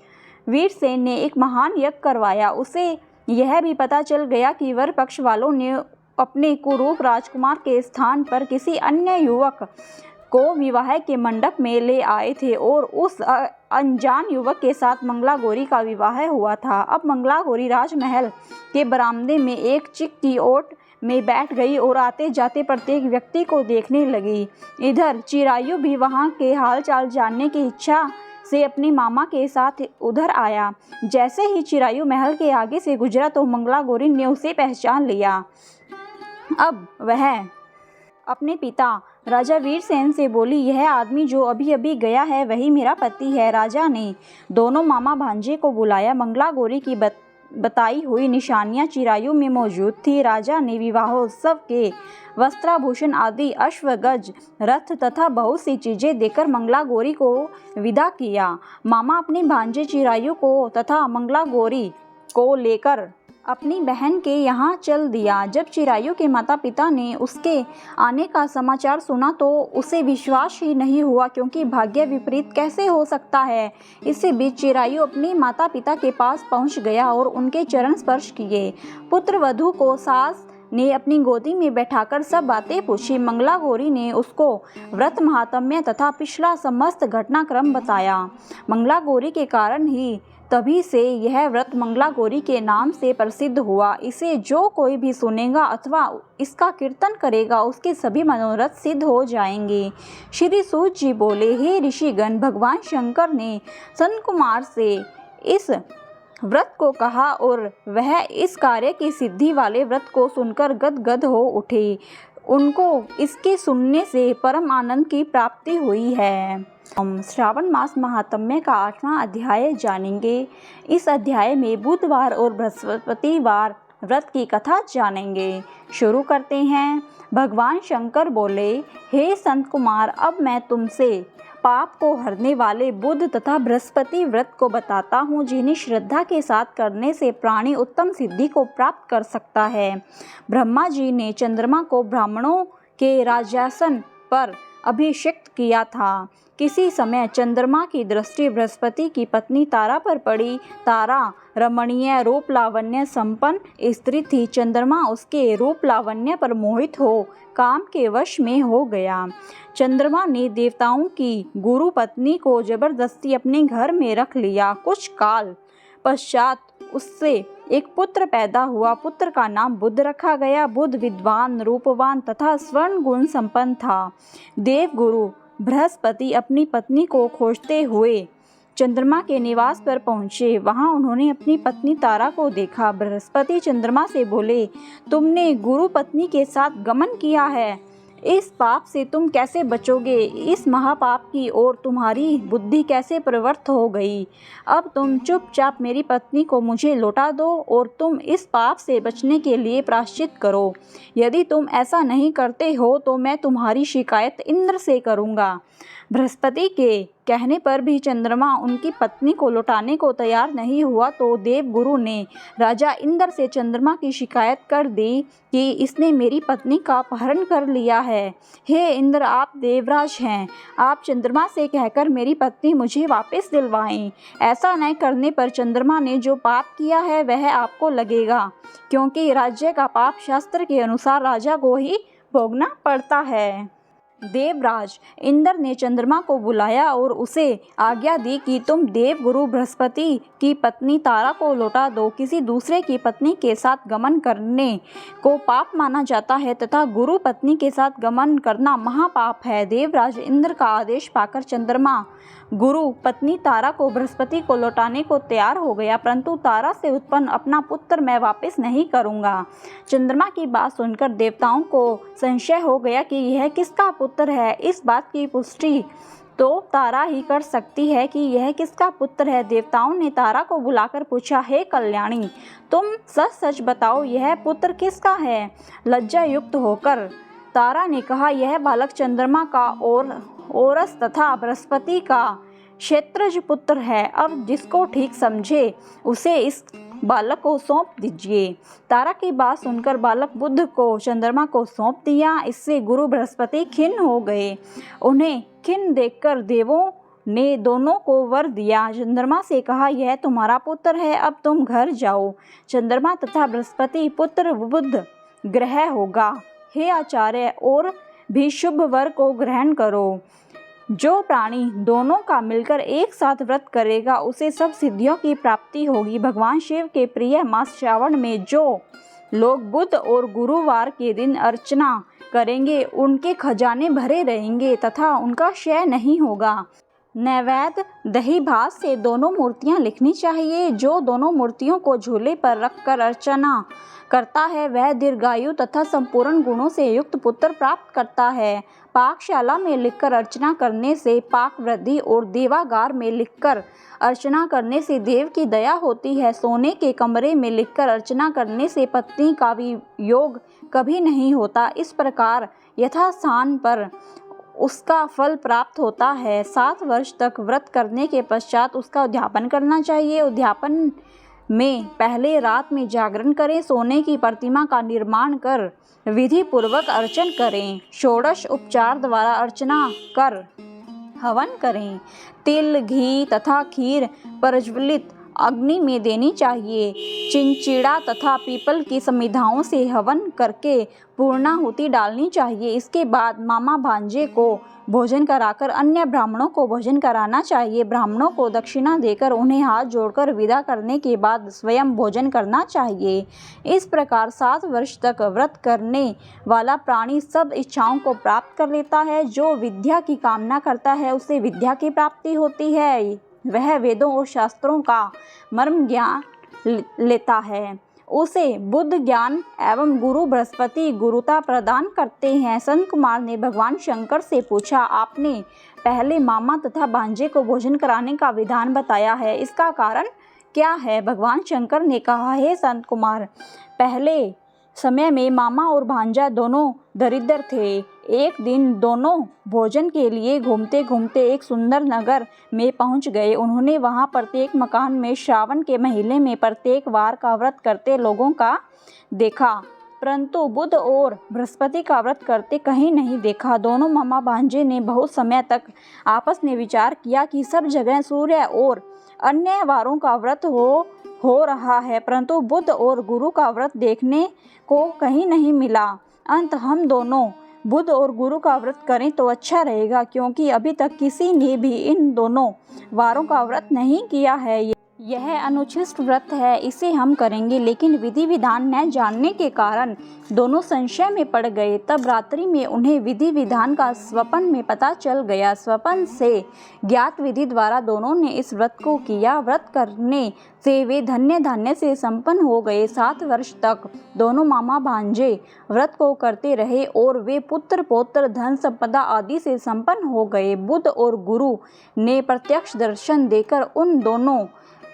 वीरसेन ने एक महान यज्ञ करवाया। उसे यह भी पता चल गया कि वर पक्ष वालों ने अपने कुरूप राजकुमार के स्थान पर किसी अन्य युवक को विवाह के मंडप में ले आए थे और उस अनजान युवक के साथ मंगला गौरी का विवाह हुआ था। अब मंगला गौरी राजमहल के बरामदे में एक चिक की ओट में बैठ गई और आते जाते प्रत्येक व्यक्ति को देखने लगी। इधर चिरायु भी वहाँ के हाल चाल जानने की इच्छा से अपने मामा के साथ उधर आया। जैसे ही चिरायु महल के आगे से गुजरा तो मंगला गौरी ने उसे पहचान लिया। अब वह अपने पिता राजा वीरसेन से बोली, यह आदमी जो अभी अभी गया है वही मेरा पति है। राजा ने दोनों मामा भांजे को बुलाया। मंगला गौरी की बताई हुई निशानियां चिरायु में मौजूद थी। राजा ने विवाहोत्सव के वस्त्राभूषण आदि अश्वगज रथ तथा बहुत सी चीजें देकर मंगला गौरी को विदा किया। मामा अपने भांजे चिरायु को तथा मंगला गौरी को लेकर अपनी बहन के यहाँ चल दिया। जब चिरायु के माता पिता ने उसके आने का समाचार सुना तो उसे विश्वास ही नहीं हुआ, क्योंकि भाग्य विपरीत कैसे हो सकता है। इसी बीच चिरायु अपने माता पिता के पास पहुँच गया और उनके चरण स्पर्श किए। पुत्र वधू को सास ने अपनी गोदी में बैठाकर सब बातें पूछी। मंगला गौरी ने उसको व्रत महात्म्य तथा पिछला समस्त घटनाक्रम बताया। मंगला गौरी के कारण ही तभी से यह व्रत मंगला गौरी के नाम से प्रसिद्ध हुआ। इसे जो कोई भी सुनेगा अथवा इसका कीर्तन करेगा उसके सभी मनोरथ सिद्ध हो जाएंगे। श्री सूत जी बोले, हे ऋषिगण, भगवान शंकर ने संत कुमार से इस व्रत को कहा और वह इस कार्य की सिद्धि वाले व्रत को सुनकर गदगद हो उठे। उनको इसके सुनने से परम आनंद की प्राप्ति हुई है। हम श्रावण मास महात्म्य का 8वां अध्याय जानेंगे। इस अध्याय में बुधवार और बृहस्पतिवार व्रत की कथा जानेंगे। शुरू करते हैं। भगवान शंकर बोले, हे संत कुमार, अब मैं तुमसे पाप को हरने वाले बुध तथा बृहस्पति व्रत को बताता हूँ, जिन्हें श्रद्धा के साथ करने से प्राणी उत्तम सिद्धि को प्राप्त कर सकता है। ब्रह्मा जी ने चंद्रमा को ब्राह्मणों के राजासन पर अभिषिक्त किया था। किसी समय चंद्रमा की दृष्टि बृहस्पति की पत्नी तारा पर पड़ी। तारा रमणीय रूप लावण्य संपन्न स्त्री थी। चंद्रमा उसके रूप लावण्य पर मोहित हो काम के वश में हो गया। चंद्रमा ने देवताओं की गुरु पत्नी को जबरदस्ती अपने घर में रख लिया। कुछ काल पश्चात उससे एक पुत्र पैदा हुआ। पुत्र का नाम बुध रखा गया। बुध विद्वान, रूपवान तथा स्वर्ण गुण संपन्न था। देवगुरु बृहस्पति अपनी पत्नी को खोजते हुए चंद्रमा के निवास पर पहुँचे। वहाँ उन्होंने अपनी पत्नी तारा को देखा। बृहस्पति चंद्रमा से बोले, तुमने गुरु पत्नी के साथ गमन किया है, इस पाप से तुम कैसे बचोगे? इस महापाप की ओर तुम्हारी बुद्धि कैसे प्रवृत्त हो गई? अब तुम चुपचाप मेरी पत्नी को मुझे लौटा दो और तुम इस पाप से बचने के लिए प्रायश्चित करो। यदि तुम ऐसा नहीं करते हो तो मैं तुम्हारी शिकायत इंद्र से करूँगा। बृहस्पति के कहने पर भी चंद्रमा उनकी पत्नी को लौटाने को तैयार नहीं हुआ तो देवगुरु ने राजा इंद्र से चंद्रमा की शिकायत कर दी कि इसने मेरी पत्नी का अपहरण कर लिया है। हे इंद्र, आप देवराज हैं, आप चंद्रमा से कहकर मेरी पत्नी मुझे वापस दिलवाएं। ऐसा न करने पर चंद्रमा ने जो पाप किया है वह आपको लगेगा, क्योंकि राज्य का पाप शास्त्र के अनुसार राजा को ही भोगना पड़ता है। देवराज इंद्र ने चंद्रमा को बुलाया और उसे आज्ञा दी कि तुम देवगुरु बृहस्पति की पत्नी तारा को लौटा दो। किसी दूसरे की पत्नी के साथ गमन करने को पाप माना जाता है तथा गुरु पत्नी के साथ गमन करना महापाप है। देवराज इंद्र का आदेश पाकर चंद्रमा गुरु पत्नी तारा को बृहस्पति को लौटाने को तैयार हो गया, परंतु तारा से उत्पन्न अपना पुत्र मैं वापस नहीं करूंगा। चंद्रमा की बात सुनकर देवताओं को संशय हो गया कि यह किसका पुत्र है। इस बात की पुष्टि तो तारा ही कर सकती है कि यह किसका पुत्र है। देवताओं ने तारा को बुलाकर पूछा, हे कल्याणी, तुम सच सच बताओ, यह पुत्र किसका है? लज्जा युक्त होकर तारा ने कहा, यह बालक चंद्रमा का और ओरस तथा बृहस्पति का क्षेत्रज पुत्र है। अब जिसको ठीक समझे उसे इस बालक को सौंप दीजिए। तारा की बात सुनकर बालक बुध को चंद्रमा को सौंप दिया। इससे गुरु बृहस्पति खिन्न हो गए। उन्हें खिन्न देखकर देवों ने दोनों को वर दिया। चंद्रमा से कहा, यह तुम्हारा पुत्र है, अब तुम घर जाओ। चंद्रमा तथा बृहस्पति पुत्र बुध ग्रह होगा। हे आचार्य और भी शुभ वर को ग्रहण करो। जो प्राणी दोनों का मिलकर एक साथ व्रत करेगा उसे सब सिद्धियों की प्राप्ति होगी। भगवान शिव के प्रिय मास श्रावण में जो लोग बुध और गुरुवार के दिन अर्चना करेंगे उनके खजाने भरे रहेंगे तथा उनका क्षय नहीं होगा। नैवेद्य दही भात से दोनों मूर्तियां लिखनी चाहिए। जो दोनों मूर्तियों को झूले पर रखकर अर्चना करता है वह दीर्घायु तथा संपूर्ण गुणों से युक्त पुत्र प्राप्त करता है। पाकशाला में लिखकर अर्चना करने से पाक वृद्धि और देवागार में लिखकर अर्चना करने से देव की दया होती है। सोने के कमरे में लिखकर अर्चना करने से पत्नी का वियोग कभी नहीं होता। इस प्रकार यथास्थान पर उसका फल प्राप्त होता है। 7 वर्ष तक व्रत करने के पश्चात उसका उद्यापन करना चाहिए। उद्यापन में पहले रात में जागरण करें। सोने की प्रतिमा का निर्माण कर विधि पूर्वक अर्चन करें। षोडश उपचार द्वारा अर्चना कर हवन करें। तिल घी तथा खीर प्रज्वलित अग्नि में देनी चाहिए। चिंचिड़ा तथा पीपल की समिधाओं से हवन करके पूर्णाहुति डालनी चाहिए। इसके बाद मामा भांजे को भोजन कराकर अन्य ब्राह्मणों को भोजन कराना चाहिए। ब्राह्मणों को दक्षिणा देकर उन्हें हाथ जोड़कर विदा करने के बाद स्वयं भोजन करना चाहिए। इस प्रकार 7 वर्ष तक व्रत करने वाला प्राणी सब इच्छाओं को प्राप्त कर लेता है। जो विद्या की कामना करता है उसे विद्या की प्राप्ति होती है। वह वेदों और शास्त्रों का मर्म ज्ञान लेता है। उसे बुद्ध ज्ञान एवं गुरु बृहस्पति गुरुता प्रदान करते हैं। संत कुमार ने भगवान शंकर से पूछा, आपने पहले मामा तथा भांजे को भोजन कराने का विधान बताया है, इसका कारण क्या है? भगवान शंकर ने कहा, हे संत कुमार, पहले समय में मामा और भांजा दोनों दरिद्र थे। एक दिन दोनों भोजन के लिए घूमते घूमते एक सुंदर नगर में पहुंच गए। उन्होंने वहां प्रत्येक मकान में श्रावण के महीने में प्रत्येक वार का व्रत करते लोगों का देखा, परंतु बुध और बृहस्पति का व्रत करते कहीं नहीं देखा। दोनों मामा भांजे ने बहुत समय तक आपस में विचार किया कि सब जगह सूर्य और अन्य वारों का व्रत हो रहा है, परंतु बुध और गुरु का व्रत देखने को कहीं नहीं मिला। अंत हम दोनों बुध और गुरु का व्रत करें तो अच्छा रहेगा, क्योंकि अभी तक किसी ने भी इन दोनों वारों का व्रत नहीं किया है। यह अनुचित व्रत है, इसे हम करेंगे। लेकिन विधि विधान न जानने के कारण दोनों संशय में पड़ गए। तब रात्रि में उन्हें विधि विधान का स्वप्न में पता चल गया। स्वप्न से ज्ञात विधि द्वारा दोनों ने इस व्रत को किया। व्रत करने से वे धन्य धान्य से संपन्न हो गए। 7 वर्ष तक दोनों मामा भांजे व्रत को करते रहे और वे पुत्र पौत्र धन संपदा आदि से संपन्न हो गए। बुध और गुरु ने प्रत्यक्ष दर्शन देकर उन दोनों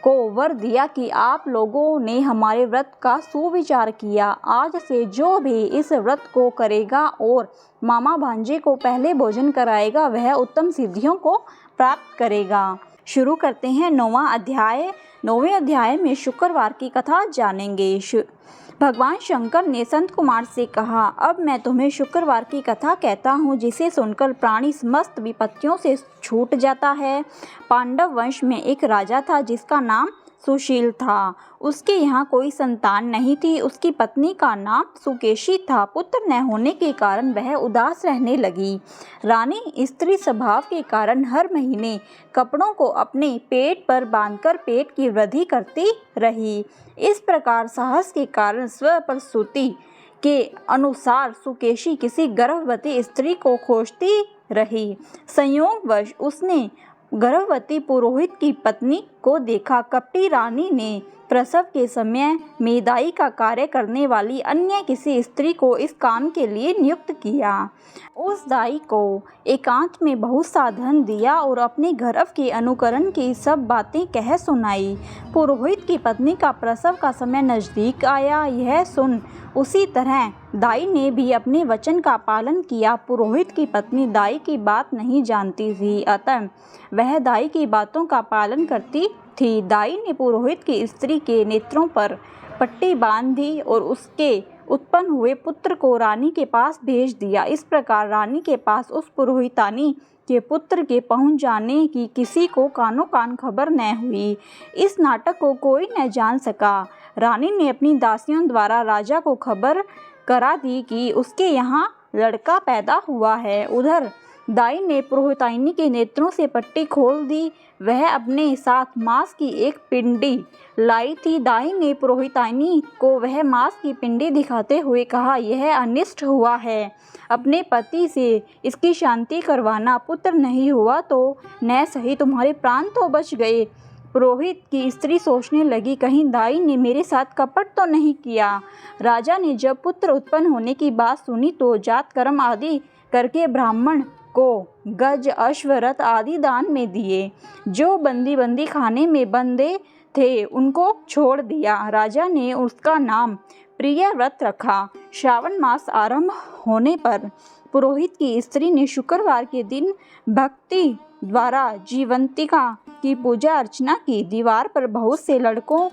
को वर दिया कि आप लोगों ने हमारे व्रत का सुविचार किया। आज से जो भी इस व्रत को करेगा और मामा भांजे को पहले भोजन कराएगा वह उत्तम सिद्धियों को प्राप्त करेगा। शुरू करते हैं 9वां अध्याय। 9वें अध्याय में शुक्रवार की कथा जानेंगे। भगवान शंकर ने संत कुमार से कहा, अब मैं तुम्हें शुक्रवार की कथा कहता हूँ, जिसे सुनकर प्राणी समस्त विपत्तियों से छूट जाता है। पांडव वंश में एक राजा था जिसका नाम सुशील था। उसके यहाँ कोई संतान नहीं थी। उसकी पत्नी का नाम सुकेशी था। पुत्र न होने के कारण वह उदास रहने लगी। रानी स्त्री स्वभाव के कारण हर महीने कपड़ों को अपने पेट पर बांधकर पेट की वृद्धि करती रही। इस प्रकार साहस के कारण स्वप्रसूति के अनुसार सुकेशी किसी गर्भवती स्त्री को खोजती रही। संयोगवश उसने गर्भवती पुरोहित की पत्नी को देखा। कपटी रानी ने प्रसव के समय में दाई का कार्य करने वाली अन्य किसी स्त्री को इस काम के लिए नियुक्त किया। उस दाई को एकांत में बहुत सा धन दिया और अपने गर्भ के अनुकरण की सब बातें कह सुनाई। पुरोहित की पत्नी का प्रसव का समय नजदीक आया। यह सुन उसी तरह दाई ने भी अपने वचन का पालन किया। पुरोहित की पत्नी दाई की बात नहीं जानती थी, अतः वह दाई की बातों का पालन करती थी। दाई ने पुरोहित की स्त्री के नेत्रों पर पट्टी बांध दी और उसके उत्पन्न हुए पुत्र को रानी के पास भेज दिया। इस प्रकार रानी के पास उस पुरोहितानी के पुत्र के पहुंच जाने की किसी को कानो कान खबर न हुई। इस नाटक को कोई न जान सका। रानी ने अपनी दासियों द्वारा राजा को खबर करा दी कि उसके यहाँ लड़का पैदा हुआ है। उधर दाई ने पुरोहिताइनी के नेत्रों से पट्टी खोल दी। वह अपने साथ मांस की एक पिंडी लाई थी। दाई ने पुरोहिताइनी को वह मांस की पिंडी दिखाते हुए कहा, यह अनिष्ट हुआ है। अपने पति से इसकी शांति करवाना। पुत्र नहीं हुआ तो न सही, तुम्हारे प्राण तो बच गए। पुरोहित की स्त्री सोचने लगी, कहीं दाई ने मेरे साथ कपट तो नहीं किया। राजा ने जब पुत्र उत्पन्न होने की बात सुनी तो जात कर्म आदि करके ब्राह्मण को गज, अश्व, रथ आदि दान में दिए। जो बंदी खाने में बंदे थे उनको छोड़ दिया। राजा ने उसका नाम प्रियव्रत रखा। श्रावण मास आरंभ होने पर पुरोहित की स्त्री ने शुक्रवार के दिन भक्ति द्वारा जीवंतिका की पूजा अर्चना की। दीवार पर बहुत से लड़कों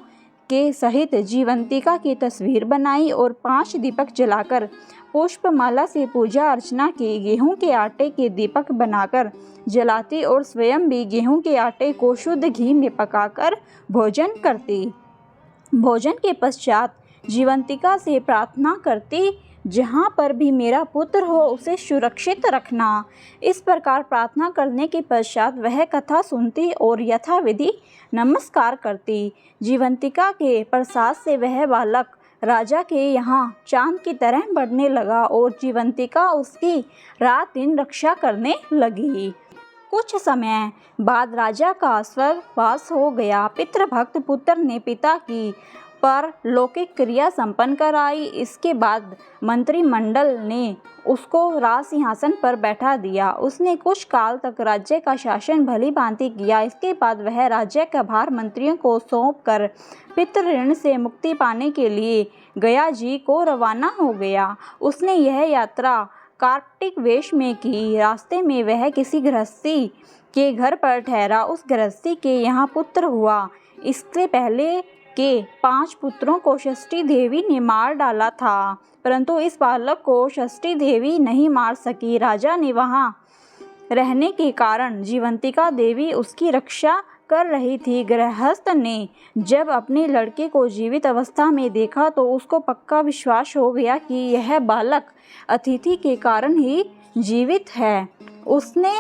के सहित जीवंतिका की तस्वीर बनाई और 5 दीपक जलाकर पुष्पमाला से पूजा अर्चना की। गेहूं के आटे के दीपक बनाकर जलाती और स्वयं भी गेहूं के आटे को शुद्ध घी में पकाकर भोजन करती। भोजन के पश्चात जीवंतिका से प्रार्थना करती, जहाँ पर भी मेरा पुत्र हो उसे सुरक्षित रखना। इस प्रकार प्रार्थना करने के पश्चात वह कथा सुनती और यथाविधि नमस्कार करती। जीवंतिका के प्रसाद से वह बालक राजा के यहाँ चांद की तरह बढ़ने लगा और जीवंतिका उसकी रात दिन रक्षा करने लगी। कुछ समय बाद राजा का स्वर्गवास हो गया। पितृभक्त पुत्र ने पिता की परलौकिक क्रिया संपन्न कराई। इसके बाद मंत्रिमंडल ने उसको राज सिंहासन पर बैठा दिया। उसने कुछ काल तक राज्य का शासन भली भांति किया। इसके बाद वह राज्य का भार मंत्रियों को सौंपकर पितृ ऋण से मुक्ति पाने के लिए गया जी को रवाना हो गया। उसने यह यात्रा कार्तिक वेश में की। रास्ते में वह किसी गृहस्थी के घर पर ठहरा। उस गृहस्थी के यहाँ पुत्र हुआ। इससे पहले के 5 पुत्रों को षष्ठी देवी ने मार डाला था, परंतु इस बालक को षष्ठी देवी नहीं मार सकी। राजा ने वहाँ रहने के कारण जीवंतिका देवी उसकी रक्षा कर रही थी। गृहस्थ ने जब अपने लड़के को जीवित अवस्था में देखा तो उसको पक्का विश्वास हो गया कि यह बालक अतिथि के कारण ही जीवित है। उसने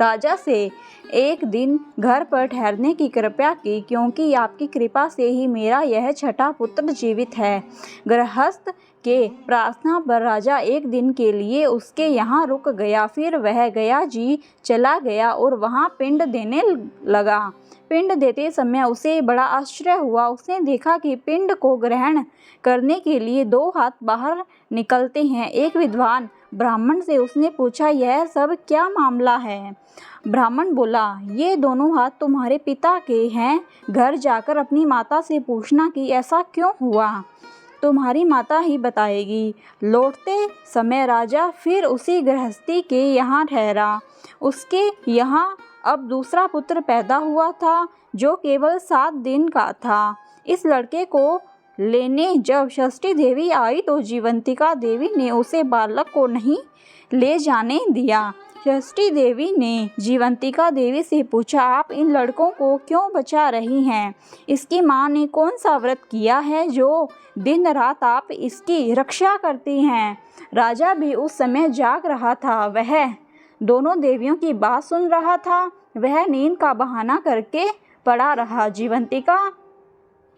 राजा से एक दिन घर पर ठहरने की कृपा की, क्योंकि आपकी कृपा से ही मेरा यह छठा पुत्र जीवित है। गृहस्थ के प्रार्थना पर राजा एक दिन के लिए उसके यहाँ रुक गया। फिर वह गया जी चला गया और वहाँ पिंड देने लगा। पिंड देते समय उसे बड़ा आश्चर्य हुआ। उसने देखा कि पिंड को ग्रहण करने के लिए 2 हाथ बाहर निकलते हैं। एक विद्वान ब्राह्मण से उसने पूछा, यह सब क्या मामला है? ब्राह्मण बोला, ये दोनों हाथ तुम्हारे पिता के हैं। घर जाकर अपनी माता से पूछना कि ऐसा क्यों हुआ, तुम्हारी माता ही बताएगी। लौटते समय राजा फिर उसी गृहस्थी के यहाँ ठहरा। उसके यहाँ अब दूसरा पुत्र पैदा हुआ था, जो केवल 7 दिन का था। इस लड़के को लेने जब षष्ठी देवी आई तो जीवंतिका देवी ने उसे बालक को नहीं ले जाने दिया। षष्ठी देवी ने जीवंतिका देवी से पूछा, आप इन लड़कों को क्यों बचा रही हैं? इसकी माँ ने कौन सा व्रत किया है जो दिन रात आप इसकी रक्षा करती हैं? राजा भी उस समय जाग रहा था। वह दोनों देवियों की बात सुन रहा था। वह नींद का बहाना करके पड़ा रहा। जीवंतिका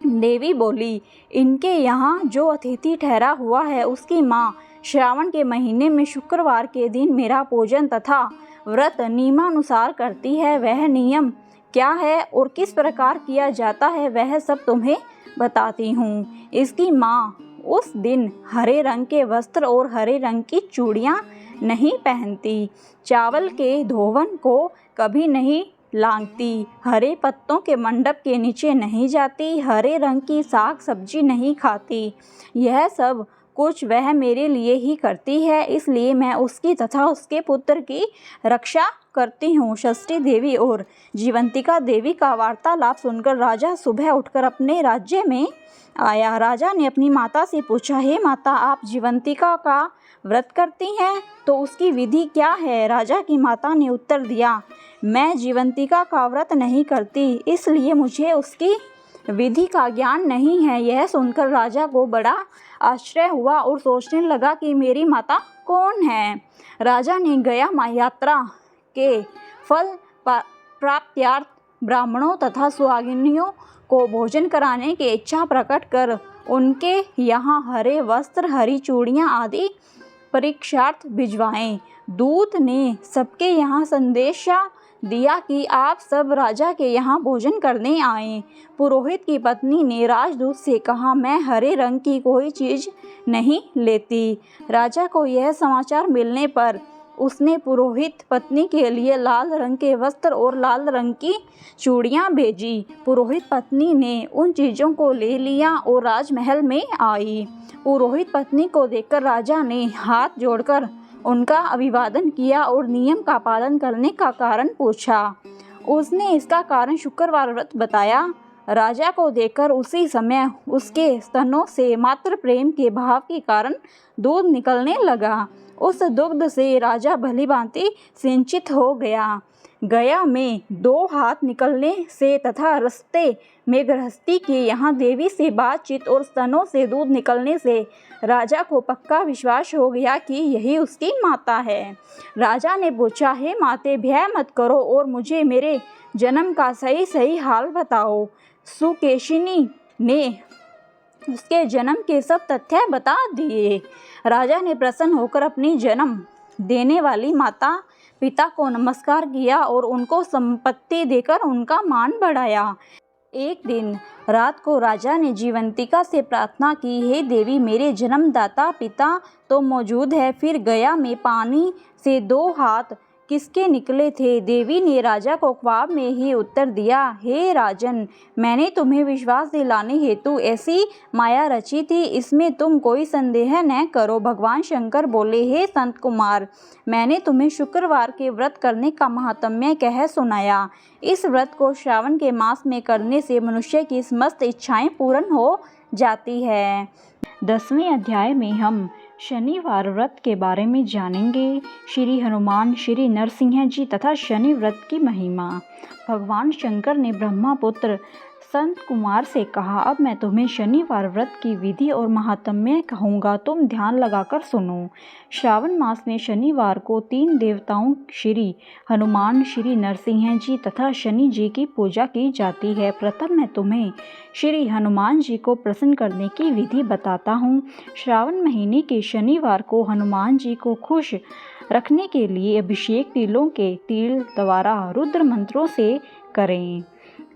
देवी बोली, इनके यहाँ जो अतिथि ठहरा हुआ है उसकी माँ श्रावण के महीने में शुक्रवार के दिन मेरा पूजन तथा व्रत नियमानुसार करती है। वह नियम क्या है और किस प्रकार किया जाता है वह सब तुम्हें बताती हूँ। इसकी माँ उस दिन हरे रंग के वस्त्र और हरे रंग की चूड़ियाँ नहीं पहनती, चावल के धोवन को कभी नहीं लांघती, हरे पत्तों के मंडप के नीचे नहीं जाती, हरे रंग की साग सब्जी नहीं खाती। यह सब कुछ वह मेरे लिए ही करती है, इसलिए मैं उसकी तथा उसके पुत्र की रक्षा करती हूँ। षष्ठी देवी और जीवंतिका देवी का वार्तालाप सुनकर राजा सुबह उठकर अपने राज्य में आया। राजा ने अपनी माता से पूछा, हे माता, आप जीवंतिका का व्रत करती हैं तो उसकी विधि क्या है? राजा की माता ने उत्तर दिया, मैं जीवंतिका का व्रत नहीं करती, इसलिए मुझे उसकी विधि का ज्ञान नहीं है। यह सुनकर राजा को बड़ा आश्चर्य हुआ और सोचने लगा कि मेरी माता कौन है। राजा ने गया यात्रा के फल प्राप्त्यार्थ ब्राह्मणों तथा सुहागिनियों को भोजन कराने की इच्छा प्रकट कर उनके यहाँ हरे वस्त्र, हरी चूड़ियाँ आदि परीक्षार्थ भिजवाएं। दूत ने सबके यहाँ संदेशा दिया कि आप सब राजा के यहाँ भोजन करने आए। पुरोहित की पत्नी ने राजदूत से कहा, मैं हरे रंग की कोई चीज़ नहीं लेती। राजा को यह समाचार मिलने पर उसने पुरोहित पत्नी के लिए लाल रंग के वस्त्र और लाल रंग की चूड़ियाँ भेजी। पुरोहित पत्नी ने उन चीज़ों को ले लिया और राजमहल में आई। पुरोहित पत्नी को देखकर राजा ने हाथ जोड़कर उनका अभिवादन किया और नियम का पालन करने का कारण पूछा। उसने इसका कारण शुक्रवार व्रत बताया। राजा को देखकर उसी समय उसके स्तनों से मात्र प्रेम के भाव के कारण दूध निकलने लगा। उस दुग्ध से राजा भलीभांति सिंचित हो गया। गया में 2 हाथ निकलने से तथा रास्ते में गृहस्थी के यहाँ देवी से बातचीत और स्तनों से दूध निकलने से राजा को पक्का विश्वास हो गया कि यही उसकी माता है। राजा ने पूछा, हे माते, भय मत करो और मुझे मेरे जन्म का सही सही हाल बताओ। सुकेशिनी ने उसके जन्म के सब तथ्य बता दिए। राजा ने प्रसन्न होकर अपनी जन्म देने वाली माता पिता को नमस्कार किया और उनको संपत्ति देकर उनका मान बढ़ाया। एक दिन रात को राजा ने जीवंतिका से प्रार्थना की, हे देवी, मेरे जन्मदाता पिता तो मौजूद है, फिर गया में पानी से 2 हाथ किसके निकले थे? देवी ने राजा को ख्वाब में ही उत्तर दिया, हे राजन, मैंने तुम्हें विश्वास दिलाने हेतु ऐसी माया रची थी, इसमें तुम कोई संदेह न करो। भगवान शंकर बोले, हे संत कुमार, मैंने तुम्हें शुक्रवार के व्रत करने का महात्म्य कह सुनाया। इस व्रत को श्रावण के मास में करने से मनुष्य की समस्त इच्छाएं पूर्ण हो जाती है। 10वें अध्याय में हम शनिवार व्रत के बारे में जानेंगे। श्री हनुमान, श्री नरसिंह जी तथा शनि व्रत की महिमा। भगवान शंकर ने ब्रह्मपुत्र संत कुमार से कहा, अब मैं तुम्हें शनिवार व्रत की विधि और महात्म्य कहूँगा, तुम ध्यान लगाकर सुनो। श्रावण मास में शनिवार को 3 देवताओं श्री हनुमान, श्री नरसिंह जी तथा शनि जी की पूजा की जाती है। प्रथम मैं तुम्हें श्री हनुमान जी को प्रसन्न करने की विधि बताता हूँ। श्रावण महीने के शनिवार को हनुमान जी को खुश रखने के लिए अभिषेक तिलों के तिल द्वारा रुद्र मंत्रों से करें।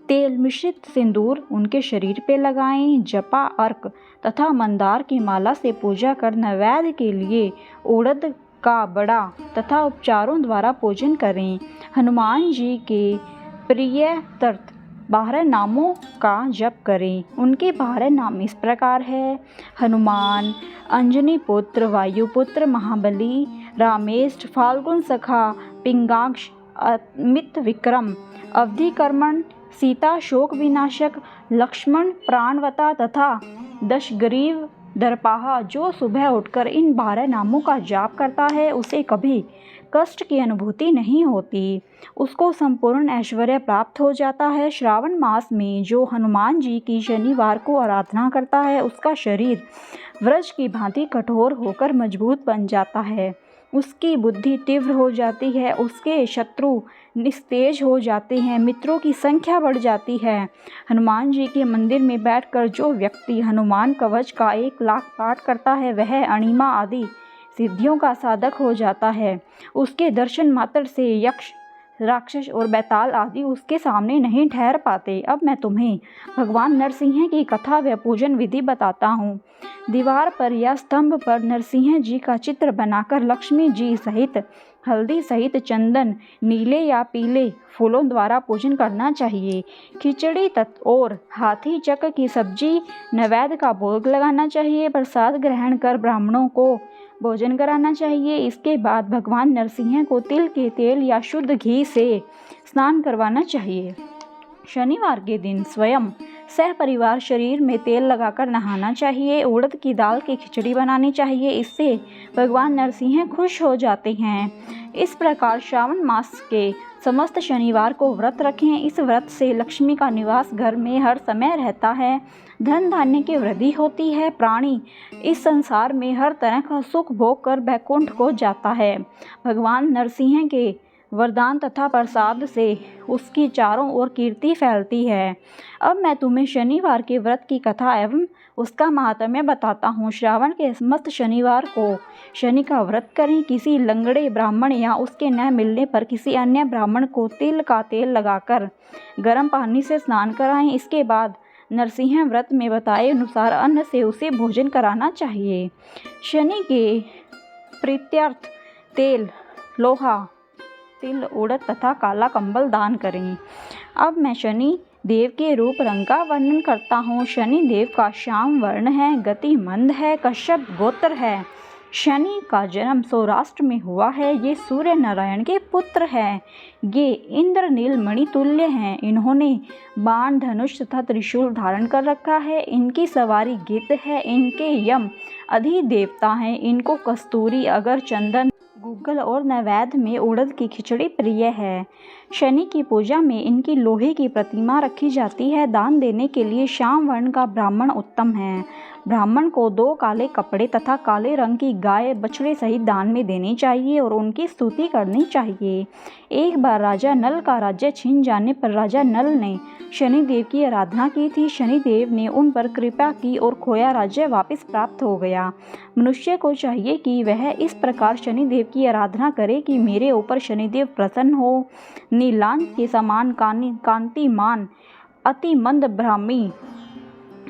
तेल मिश्रित सिंदूर उनके शरीर पे लगाएं। जपा, अर्क तथा मंदार की माला से पूजा कर नैवेद्य के लिए उड़द का बड़ा तथा उपचारों द्वारा पूजन करें। हनुमान जी के प्रिय 12 नामों का जप करें। उनके 12 नाम इस प्रकार है, हनुमान, अंजनी पुत्र, वायुपुत्र, महाबली, रामेष्ठ, फाल्गुन सखा, पिंगाक्ष, अमित विक्रम, अवधिकर्मण, सीता शोक विनाशक, लक्ष्मण प्राणवता तथा दशग्रीव दर्पाहा। जो सुबह उठकर इन 12 नामों का जाप करता है उसे कभी कष्ट की अनुभूति नहीं होती, उसको संपूर्ण ऐश्वर्य प्राप्त हो जाता है। श्रावण मास में जो हनुमान जी की शनिवार को आराधना करता है उसका शरीर वज्र की भांति कठोर होकर मजबूत बन जाता है, उसकी बुद्धि तीव्र हो जाती है, उसके शत्रु निस्तेज हो जाते हैं, मित्रों की संख्या बढ़ जाती है। हनुमान जी के मंदिर में बैठकर जो व्यक्ति हनुमान कवच का 1 लाख पाठ करता है वह अणिमा आदि सिद्धियों का साधक हो जाता है। उसके दर्शन मात्र से यक्ष, राक्षस और बैताल आदि उसके सामने नहीं ठहर पाते। अब मैं तुम्हें भगवान नरसिंह की कथा व पूजन विधि बताता हूँ। दीवार पर या स्तंभ पर नरसिंह जी का चित्र बनाकर लक्ष्मी जी सहित हल्दी सहित चंदन, नीले या पीले फूलों द्वारा पूजन करना चाहिए। खिचड़ी और हाथी चक्र की सब्जी नैवेद्य का भोग लगाना चाहिए। प्रसाद ग्रहण कर ब्राह्मणों को भोजन कराना चाहिए। इसके बाद भगवान नरसिंह को तिल के तेल या शुद्ध घी से स्नान करवाना चाहिए। शनिवार के दिन स्वयं सहपरिवार शरीर में तेल लगाकर नहाना चाहिए। उड़द की दाल की खिचड़ी बनानी चाहिए, इससे भगवान नरसिंह खुश हो जाते हैं। इस प्रकार श्रावण मास के समस्त शनिवार को व्रत रखें। इस व्रत से लक्ष्मी का निवास घर में हर समय रहता है, धन धान्य की वृद्धि होती है। प्राणी इस संसार में हर तरह का सुख भोग कर बैकुंठ को जाता है। भगवान नरसिंह के वरदान तथा प्रसाद से उसकी चारों ओर कीर्ति फैलती है। अब मैं तुम्हें शनिवार के व्रत की कथा एवं उसका महात्म्य बताता हूँ। श्रावण के समस्त शनिवार को शनि का व्रत करें। किसी लंगड़े ब्राह्मण या उसके न मिलने पर किसी अन्य ब्राह्मण को तिल का तेल लगाकर गर्म पानी से स्नान कराएं। इसके बाद नरसिंह व्रत में बताए अनुसार अन्न से उसे भोजन कराना चाहिए। शनि के प्रीत्यर्थ तेल, लोहा, तिल, उड़द तथा काला कंबल दान करें। अब मैं शनि देव के रूप रंग का वर्णन करता हूँ। शनि देव का श्याम वर्ण है, गति मंद है, कश्यप गोत्र है। शनि का जन्म सौराष्ट्र में हुआ है। ये सूर्य नारायण के पुत्र हैं। ये इंद्र नीलमणि तुल्य हैं। इन्होंने बाण, धनुष तथा त्रिशूल धारण कर रखा है। इनकी सवारी गिद्ध है। इनके यम अधिदेवता हैं। इनको कस्तूरी, अगर, चंदन, गूगल और नैवेद्य में उड़द की खिचड़ी प्रिय है। शनि की पूजा में इनकी लोहे की प्रतिमा रखी जाती है। दान देने के लिए श्याम वर्ण का ब्राह्मण उत्तम है। ब्राह्मण को 2 काले कपड़े तथा काले रंग की गाय बछड़े सहित दान में देनी चाहिए और उनकी स्तुति करनी चाहिए। एक बार राजा नल का राज्य छिन जाने पर राजा नल ने शनिदेव की आराधना की थी। शनिदेव ने उन पर कृपा की और खोया राज्य वापस प्राप्त हो गया। मनुष्य को चाहिए कि वह इस प्रकार शनिदेव की आराधना करे कि मेरे ऊपर शनिदेव प्रसन्न हो। नीलांश के समान कांतिमान अति मंद ब्राह्मी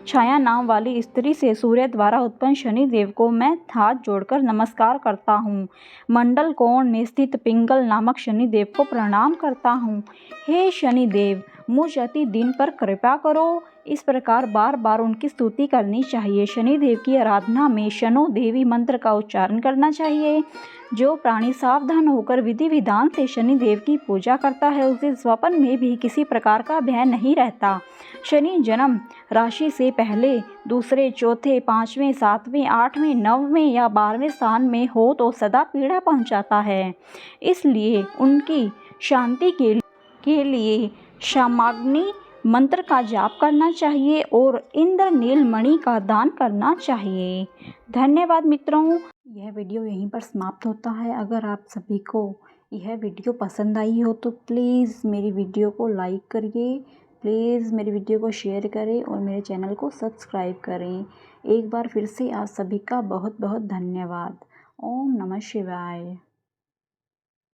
छाया नाम वाली स्त्री से सूर्य द्वारा उत्पन्न शनिदेव को मैं हाथ जोड़कर नमस्कार करता हूँ। मंडल कोण में स्थित पिंगल नामक शनिदेव को प्रणाम करता हूँ। हे शनिदेव, मुझ अति दिन पर कृपा करो। इस प्रकार बार बार उनकी स्तुति करनी चाहिए। शनिदेव की आराधना में शनो देवी मंत्र का उच्चारण करना चाहिए। जो प्राणी सावधान होकर विधि विधान से शनिदेव की पूजा करता है उसे स्वप्न में भी किसी प्रकार का भय नहीं रहता। शनि जन्म राशि से पहले, दूसरे, चौथे, 5वें, 7वें, 8वें, 9वें या 12वें स्थान में हो तो सदा पीड़ा पहुंचाता है। इसलिए उनकी शांति के लिए शामाग्नि मंत्र का जाप करना चाहिए और इंद्र नीलमणि का दान करना चाहिए। धन्यवाद मित्रों। यह वीडियो यहीं पर समाप्त होता है। अगर आप सभी को यह वीडियो पसंद आई हो तो प्लीज़ मेरी वीडियो को लाइक करिए, प्लीज़ मेरी वीडियो को शेयर करें और मेरे चैनल को सब्सक्राइब करें। एक बार फिर से आप सभी का बहुत बहुत धन्यवाद। ओम नमः शिवाय।